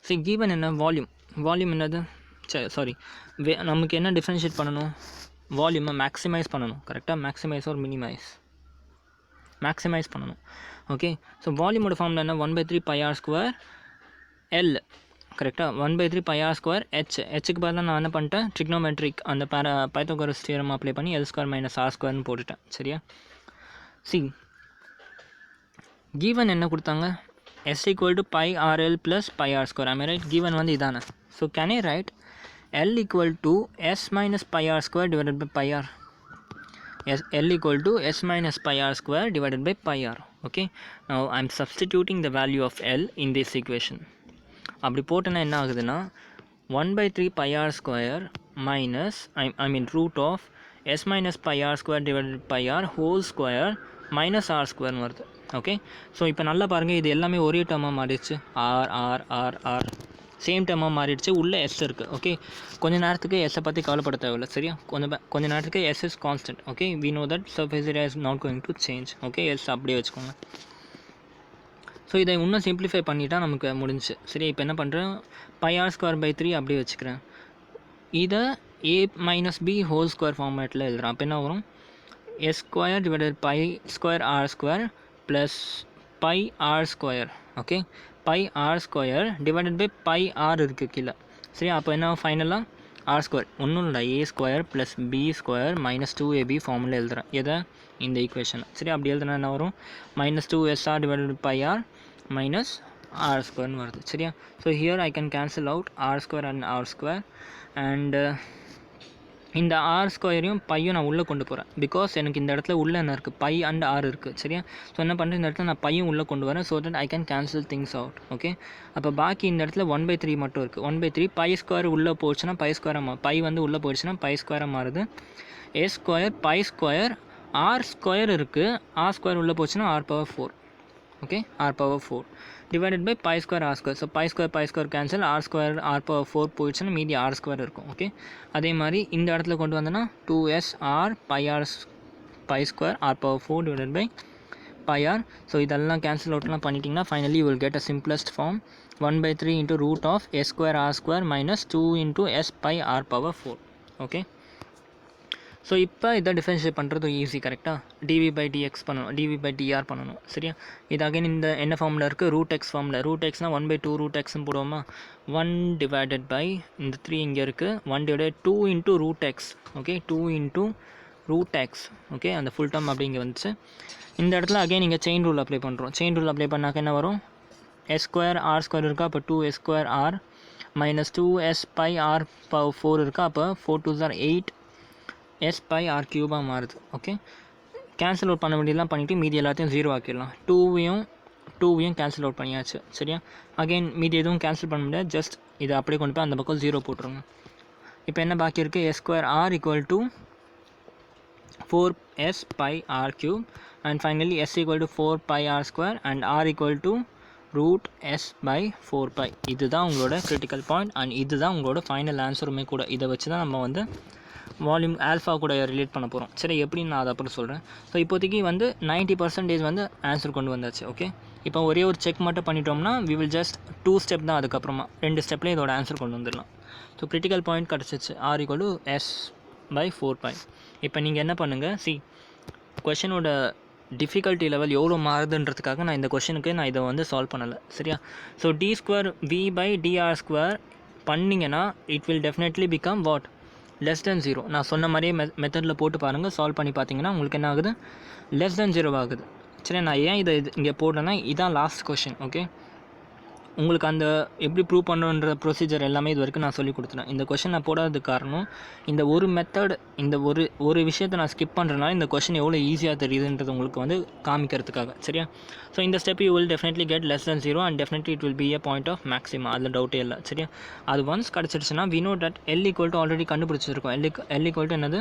சரி, கிவன் என்ன வால்யூம் என்னது? சாரி, நமக்கு என்ன டிஃப்ரென்ஷியேட் பண்ணணும்? வால்யூமை மேக்ஸிமைஸ் பண்ணணும். கரெக்டாக? மேக்ஸிமைஸ் ஆர் மேக்ஸிமைஸ் பண்ணணும். ஓகே, ஸோ வால்யூமோட ஃபார்மில் என்ன? 1/3 πr² எல். கரெக்டாக? 1/3 πr² ஹெச்சுக்கு பதிலாக நான் என்ன பண்ணிட்டேன், ட்ரிக்னோமெட்ரிக் அந்த பைத்தோகரஸ் தியரம் அப்ளை பண்ணி L² - R² போட்டுட்டேன். சரியா? சி, கிவன் என்ன கொடுத்தாங்க? s equal to πrl plus πr². am I right? given வந்து இதானே. So can I write l equal to s minus πr² divided by πr? l equal to s minus πr² divided by πr. okay, now I am substituting the value of l in this equation. அப்படி போட்டேன்னா என்ன ஆகுதுன்னா 1/3 πr² minus I mean root of s minus πr² divided by πr whole square minus r² வருது. Okay, so இப்போ நல்லா பாருங்கள், இது எல்லாமே ஒரே டேர்மாக மாறிடுச்சு. ஆர் சேம் டேர்மாக மாறிடுச்சு. உள்ளே எஸ் இருக்குது. ஓகே, கொஞ்ச நேரத்துக்கு எஸ்ஸை பற்றி கவலைப்பட தேவையில்லை. சரியா? கொஞ்ச நேரத்துக்கு S is constant. Okay, we know that surface area is not going to change. Okay, S அப்படியே வச்சுக்கோங்க. ஸோ இதை இன்னும் சிம்பிளிஃபை பண்ணிட்டா நமக்கு முடிஞ்சு. சரி, இப்போ என்ன பண்ணுறேன், πr²/3 அப்படியே வச்சுக்கிறேன். இதை a - b ஹோல் ஸ்கொயர் ஃபார்மேட்டில் எழுதுகிறேன். அப்போ என்ன வரும்? s² divided π² plus πr². Okay, πr² divided by πr இருக்குது கீழே. சரி, அப்போ என்ன ஃபைனலாக r² ஒன்றும் இல்லை, a² plus b² minus 2ab ஃபார்மில் எழுதுகிறேன். எதை? இந்த ஈக்குவேஷன். சரி, அப்படி எழுதுனா என்ன வரும்? -2sr divided by πr minus r² வருது. சரியா? So here I can cancel out r² and r², and இந்த r²யும் பையும் நான் உள்ளே கொண்டு போகிறேன். பிகாஸ் எனக்கு இந்த இடத்துல உள்ளே என்ன இருக்குது, பை அண்ட் ஆர் இருக்குது. சரியா? ஸோ என்ன பண்ணுறேன், இந்த இடத்துல நான் பையும் உள்ளே கொண்டு வரேன். So that I can cancel things out. Okay, அப்போ பாக்கி இந்த இடத்துல 1/3 மட்டும் இருக்குது. 1/3 π² உள்ளே போச்சுன்னா பை வந்து உள்ளே போயிடுச்சுன்னா π² மாறுது. a² π² r² இருக்குது, r² உள்ளே போச்சுன்னா r⁴. Okay, r⁴ divided by π² r². So π² cancel, r² r⁴ போயிடுச்சுன்னா மீதி r² இருக்கும். ஓகே, அதே மாதிரி இந்த இடத்துல கொண்டு வந்தோன்னா 2sr π² r⁴ divided by πr. So இதெல்லாம் கேன்சல் அவுட்லாம் பண்ணிட்டீங்கன்னா finally you will get a simplest form 1/3 into root of s² r² minus 2 into s pi r⁴. Okay, so இப்போ இதை டிஃபரன்ஷியேட் பண்ணுறது ஈஸி. கரெக்டாக? dv/dx பண்ணணும், dv/dr பண்ணணும். சரியா? இது அகைன் இந்த என்ன ஃபார்மில் இருக்குது, √x ஃபார்மில். √xனால் 1/2 √xன்னு போடுவோமா? 1 divided by இந்த 3 இங்கே இருக்குது, 1 divided 2 into √x. Okay, 2 into √x. Okay, அந்த ஃபுல் டேர்ம் அப்படி இங்கே வந்துச்சு. இந்த இடத்துல அகைன் இங்கே செயின் ரூல் அப்ளை பண்ணுறோம். செயின் ரூல் அப்ளை பண்ணாக்க என்ன வரும்? s² r² இருக்கா, அப்போ 2s² r minus 2s pi r⁴ இருக்கா, அப்போ 4 2s are 8 s pi r³ மாறுது. ஓகே, கேன்சல் அவுட் பண்ண வேண்டியதெல்லாம் பண்ணிவிட்டு மீதி எல்லாத்தையும் 0 ஆக்கிடலாம். 2வையும் 2வையும் கேன்சல் அவுட் பண்ணியாச்சு. சரியா, அகெயின் மீதி எதுவும் கேன்சல் பண்ண முடியாது. ஜஸ்ட் இதை அப்படியே கொண்டு போய் அந்த பக்கம் 0 போட்டுருங்க. இப்போ என்ன பாக்கி இருக்குது? s square r equal to 4s pi r cube and finally s equal to 4 pi r square and r equal to root s by 4 pi. இதுதான் உங்களோட critical point and இதுதான் உங்களோட ஃபைனல் ஆன்சருமே கூட. இதை வச்சு தான் நம்ம வந்து வால்யூம் ஆல்ஃபா கூட ரிலேட் பண்ண போகிறோம். சரி, எப்படின்னு நான் அதை அப்புறம் சொல்கிறேன். ஸோ இப்போதைக்கு வந்து 90% வந்து ஆன்சர் கொண்டு வந்தாச்சு. ஓகே, இப்போ ஒரே ஒரு செக் மட்டும் பண்ணிட்டோம்னா we will just 2 ஸ்டெப் தான், அதுக்கப்புறமா 2 ஸ்டெப்லேயே இதோட ஆன்சர் கொண்டு வந்துடலாம். ஸோ கிரிட்டிக்கல் பாயிண்ட் கிடச்சிச்சு, r equal to s by 4 pi. இப்போ நீங்கள் என்ன பண்ணுங்கள், கொஷனோட டிஃபிகல்ட்டி லெவல் எவ்வளோ மாறுதுன்றதுக்காக நான் இந்த கொஷனுக்கு நான் இதை வந்து சால்வ் பண்ணலை. சரியா, so d square v by dr square பண்ணிங்கன்னா it will definitely become what, less than 0. நான் சொன்ன மாதிரியே மெத்தடில் போட்டு பாருங்கள், சால்வ் பண்ணி பார்த்தீங்கன்னா உங்களுக்கு என்ன ஆகுது, லெஸ் தென் 0 ஆகுது. சரி, நான் ஏன் இதை இங்கே போட்டேன்னா இதான் லாஸ்ட் கொஷின். ஓகே, உங்களுக்கு அந்த எப்படி ப்ரூவ் பண்ணுன்ற ப்ரொசீஜர் எல்லாமே இது வரைக்கும் நான் சொல்லி கொடுத்துட்டேன். இந்த கொஷின் நான் போடாததுக்கு காரணம் இந்த ஒரு மெத்தட், இந்த ஒரு விஷயத்தை நான் ஸ்கிப் பண்ணுறதுனால இந்த கொஷின் எவ்வளோ ஈஸியாக தெரியுதுன்றது உங்களுக்கு வந்து காமிக்கிறதுக்காக. சரியா, ஸோ இந்த step you will definitely get less than 0 and definitely it will be a point of maximum, அதில் டவுட்டே இல்லை. சரியா, அது ஒன்ஸ் கிடச்சிருச்சுன்னா we know that l equal to already கண்டுபிடிச்சிருக்கோம். l equal to என்னது,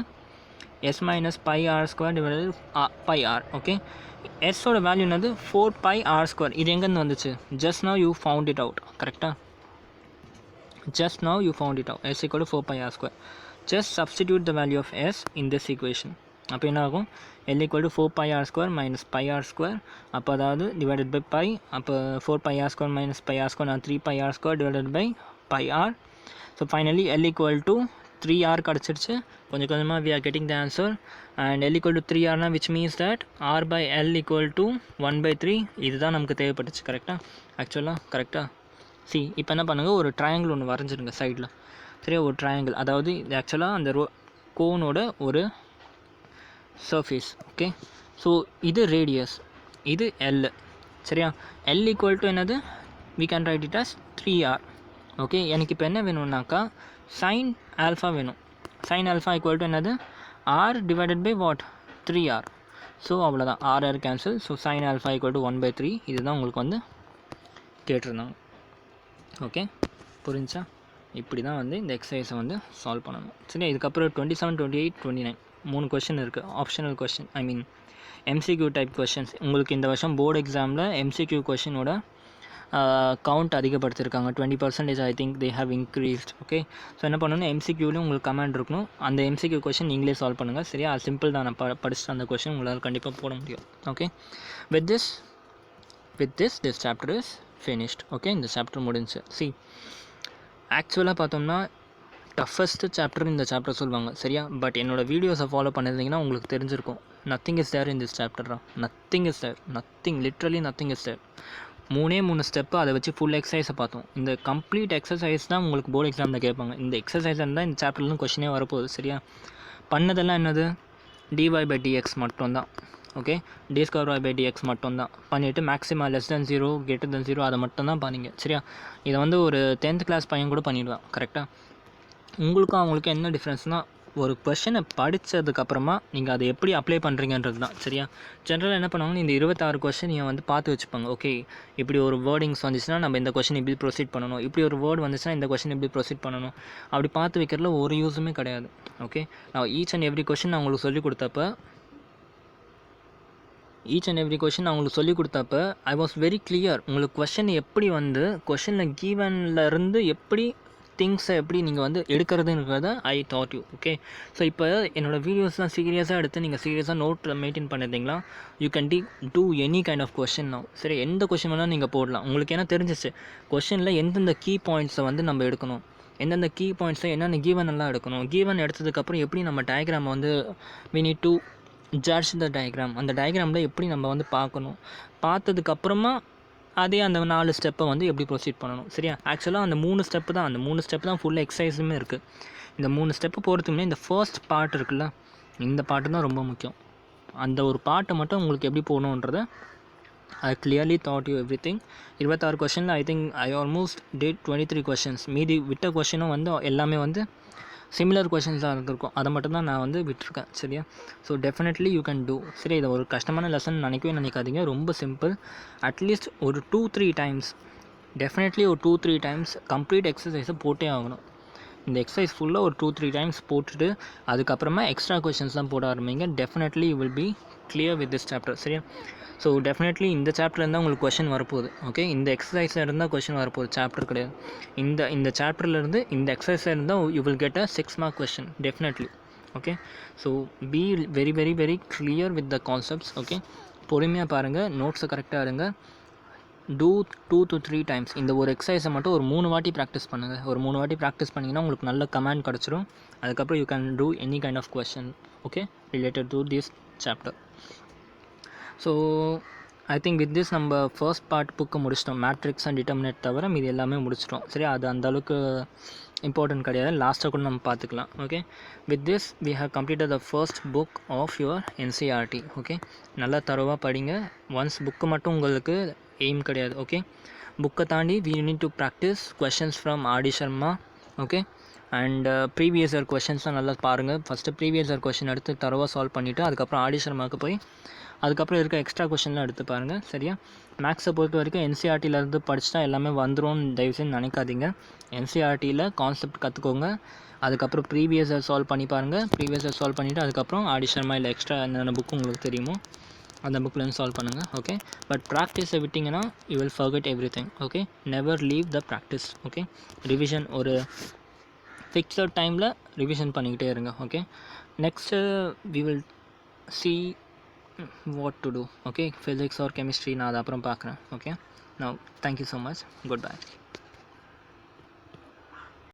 s minus pi r square divided pi r. Okay, s ஓட value என்னது, 4 pi r square. இது எங்கேருந்து வந்துச்சு, just now you found it out. கரெக்டாக, just now you found it out. s equal to 4 pi r square. just substitute the value of s in this equation. அப்போ என்ன ஆகும், l equal to 4 pi r square minus pi r square. அப்போ அதாவது divided by pi. அப்போ 4 pi r square minus pi r square நான் 3 pi r square divided by pi r. so finally l equal to 3r கிடச்சிருச்சு. கொஞ்சம் கொஞ்சமாக we are getting the answer and l equal to 3r na, which means that r by l equal to 1/3. இதுதான் நமக்கு தேவைப்பட்டுச்சு. கரெக்டாக, ஆக்சுவலாக கரெக்டாக. இப்போ என்ன பண்ணுங்கள், ஒரு ட்ரையாங்கிள் ஒன்று வரைஞ்சிருங்க சைடில். சரியா, ஒரு ட்ரையாங்கிள், அதாவது இது ஆக்சுவலாக அந்த கோனோட ஒரு சர்ஃபேஸ். ஓகே, ஸோ இது ரேடியஸ், இது l. சரியா, l equal to என்னது, we can write it as 3r. Okay, எனக்கு இப்போ என்ன வேணும்னாக்கா sin ஆல்ஃபா வேணும். sin ஆல்ஃபா equal to என்னது, r divided by what, 3r. So அவ்வளோதான், r cancel. So sin alpha equal to 1/3. இதுதான் உங்களுக்கு வந்து கேட்டிருந்தாங்க. ஓகே, புரிஞ்சா? இப்படி தான் வந்து இந்த எக்ஸசைஸை வந்து சால்வ் பண்ணணும். சரி, இதுக்கப்புறம் 27, 28, 29 3 கொஷின் இருக்குது, optional question, I mean MCQ type questions. உங்களுக்கு இந்த வருஷம் போர்டு எக்ஸாமில் MCQ கொஷினோட கவுண்ட் அதிகப்படுத்திருக்காங்க. 20% I think they have increased. Okay, so என்ன பண்ணணும், MCQலேயும் உங்களுக்கு கமெண்ட் இருக்கணும். அந்த MCQ கொஷின் நீங்களே சால்வ் பண்ணுங்கள். சரியா, அது சிம்பிள் தான், நான் படிச்சுட்டு அந்த கொஷின் உங்களால் கண்டிப்பாக போட முடியும். Okay, with this chapter is finished. Okay, இந்த சாப்டர் முடிஞ்சு. ஆக்சுவலாக பார்த்தோம்னா டஃபஸ்ட்டு சாப்டர் இந்த சாப்டர் சொல்லுவாங்க. சரியா, பட் என்னோடய வீடியோஸை ஃபாலோ பண்ணியிருந்தீங்கன்னா உங்களுக்கு தெரிஞ்சிருக்கும், nothing is there in this chapter. Nothing is there, literally nothing is there. 3 step, அதை வச்சு ஃபுல் எக்ஸசைஸை பார்த்தோம். இந்த கம்ப்ளீட் எக்ஸசைஸ் தான் உங்களுக்கு போர்டு எக்ஸாமில் கேட்பாங்க. இந்த எக்ஸசைஸ் இருந்தால் இந்த சாப்டர்லேருந்து கொஷினே வரப்போகுது. சரியா, பண்ணதெல்லாம் என்னது, dy by dx மட்டும்தான். Okay, d square y by dx மட்டும்தான் பண்ணிவிட்டு maxima less than 0 greater than 0 அதை மட்டும்தான் பண்ணிங்க. சரியா, இதை வந்து ஒரு 10th கிளாஸ் பையன் கூட பண்ணிடுவான். கரெக்டாக, உங்களுக்கும் அவங்களுக்கும் என்ன டிஃப்ரென்ஸ்னால், ஒரு கொஷனை படித்ததுக்கப்புறமா நீங்கள் அதை எப்படி அப்ளை பண்ணுறீங்கன்றது தான். சரியா, ஜென்ரலாக என்ன பண்ணுவாங்கன்னா, இந்த 26 கொஷின் நீங்கள் வந்து பார்த்து வச்சுப்பாங்க. ஓகே, இப்படி ஒரு வேர்டிங்ஸ் வந்துச்சுன்னா நம்ம இந்த கொஷின் இப்படி ப்ரொசீட் பண்ணணும், இப்படி ஒரு வேர்டு வந்துச்சுன்னா இந்த கொஷின் இப்படி ப்ரொசீட் பண்ணணும். அப்படி பார்த்து வைக்கிறதுல ஒரு யூஸுமே கிடையாது. ஓகே, நான் ஈச் அண்ட் எவ்ரி கொஷின் நான் உங்களுக்கு சொல்லிக் கொடுத்தப்ப ஐ வாஸ் வெரி கிளியர். உங்களுக்கு கொஷின் எப்படி வந்து கொஷினில் கீவன்லேருந்து எப்படி திங்ஸை எப்படி நீங்கள் வந்து எடுக்கிறதுங்கிறத I taught you. Okay, so இப்போ என்னோடய வீடியோஸ்லாம் சீரியஸாக எடுத்து நீங்கள் சீரியஸாக நோட் மெயின்டைன் பண்ணியிருந்தீங்களா, you can do any kind of question now. சரி, எந்த கொஷின் வேணால் நீங்கள் போடலாம். உங்களுக்கு என்ன தெரிஞ்சிச்சு, கொஷினில் எந்தெந்த கீ பாயிண்ட்ஸை வந்து நம்ம எடுக்கணும், எந்தெந்த கீ பாயிண்ட்ஸை என்னென்ன கீவன் எல்லாம் எடுக்கணும், கீவன் எடுத்ததுக்கப்புறம் எப்படி நம்ம டயக்ராமை வந்து we need to judge the diagram, அந்த டயக்ராமில் எப்படி நம்ம வந்து பார்க்கணும், பார்த்ததுக்கப்புறமா அதே அந்த 4 ஸ்டெப்பை வந்து எப்படி ப்ரொசீட் பண்ணணும். சரியா, ஆக்சுவலாக அந்த 3 ஸ்டெப்பு தான் ஃபுல் எக்ஸசைஸுமே இருக்குது. இந்த 3 ஸ்டெப்பு போகிறதுக்குமே இந்த ஃபர்ஸ்ட் பார்ட் இருக்குல்ல, இந்த பாட்டு தான் ரொம்ப முக்கியம். அந்த ஒரு பாட்டை மட்டும் உங்களுக்கு எப்படி போகணுன்றதை I clearly thought you everything. 26 கொஷனில் I think I almost did 23 questions. மீதி விட்ட கொஷினும் வந்து எல்லாமே வந்து சிமிலர் கொஷின்ஸ் தான் இருந்திருக்கும், அதை மட்டும் தான் நான் வந்து விட்டுருக்கேன். சரியா? So definitely you can two. சரி, இதை ஒரு கஷ்டமான லெசன் நினைக்காதீங்க, ரொம்ப சிம்பிள். அட்லீஸ்ட் ஒரு 2-3 டைம்ஸ், டெஃபினெட்லி ஒரு 2-3 டைம்ஸ் கம்ப்ளீட் எக்ஸசைஸை போட்டே ஆகணும். இந்த எக்ஸசைஸ் ஃபுல்லாக ஒரு 2-3 டைம்ஸ் போட்டுட்டு அதுக்கப்புறமா எக்ஸ்ட்ரா கொஷின்ஸ்லாம் போட ஆரம்பிங்க. Definitely you will be clear with this chapter. சரியா? ஸோ டெஃபினெட்லி இந்த சாப்டர்லேருந்து உங்களுக்கு கொஷின் வரப்போகுது. ஓகே, இந்த எக்ஸசைஸில் இருந்தால் கொஷின் வரப்போகுது, சாப்டர் கிடையாது. இந்த சாப்டர்லேருந்து இந்த எக்ஸசைஸில் இருந்தால் you will get a 6 mark question definitely. Okay, so be very very very clear with the concepts. Okay, பொறுமையாக பாருங்கள், நோட்ஸை கரெக்டாக இருங்க. டூ 2-3 டைம்ஸ் இந்த ஒரு எக்ஸசைஸை மட்டும் ஒரு 3 வாட்டி ப்ராக்டிஸ் பண்ணுங்கள். ஒரு 3 வாட்டி ப்ராக்டிஸ் பண்ணிங்கன்னா உங்களுக்கு நல்ல கமாண்ட் கிடச்சிரும். அதுக்கப்புறம் you can do any kind of question, okay, related to this chapter. So I think with this நம்ம ஃபர்ஸ்ட் பார்ட் புக்கை முடிச்சிட்டோம். மேட்ரிக்ஸ் அண்ட் டிட்டர்மினேட் தவிர மீது எல்லாமே முடிச்சிட்டோம். சரி, அது அந்தளவுக்கு இம்பார்ட்டன்ட் கிடையாது, லாஸ்ட்டாக கூட நம்ம பார்த்துக்கலாம். Okay, with this we have completed the first book of your NCERT. Okay, நல்லா தரவாக படிங்க. ஒன்ஸ் புக்கு மட்டும் உங்களுக்கு எய்ம் கிடையாது. ஓகே, புக்கை தாண்டி we need to practice questions from R D Sharma. Okay, and previous year கொஷின்ஸ்லாம் நல்லா பாருங்கள். ஃபஸ்ட்டு ப்ரீவியஸ் இயர் கொஷின் எடுத்து தரவாக சால்வ் பண்ணிவிட்டு அதுக்கப்புறம் ஆடி சர்மாவுக்கு போய் அதுக்கப்புறம் இருக்க எக்ஸ்ட்ரா கொஷின்லாம் எடுத்து பாருங்கள். சரியா? மேக்ஸை பொறுத்த வரைக்கும் என்சிஆர்டியிலேருந்து படிச்சுட்டா எல்லாமே வந்துடும் தயவுசெய்து நினைக்காதீங்க. என்சிஆர்டியில் கான்செப்ட் கற்றுக்கோங்க, அதுக்கப்புறம் ப்ரீவியஸ் இயர் சால்வ் பண்ணி பாருங்கள். ப்ரீவியஸ் இயர் சால்வ் பண்ணிவிட்டு அதுக்கப்புறம் ஆடி சர்மா இல்லை எக்ஸ்ட்ரா என்னென்ன புக்கு உங்களுக்கு தெரியுமோ அந்த புக்லேருந்து சால்வ் பண்ணுங்கள். ஓகே, பட் ப்ராக்டிஸை விட்டிங்கன்னா you will forget everything. Okay, never leave the practice. Okay, revision ஒரு ஃபிக்ஸட் டைமில் ரிவிஷன் பண்ணிக்கிட்டே இருங்க. Okay, next we will see what to do. Okay, physics or chemistry நான் அதை அப்புறம் பார்க்குறேன். Okay, now thank you so much, goodbye.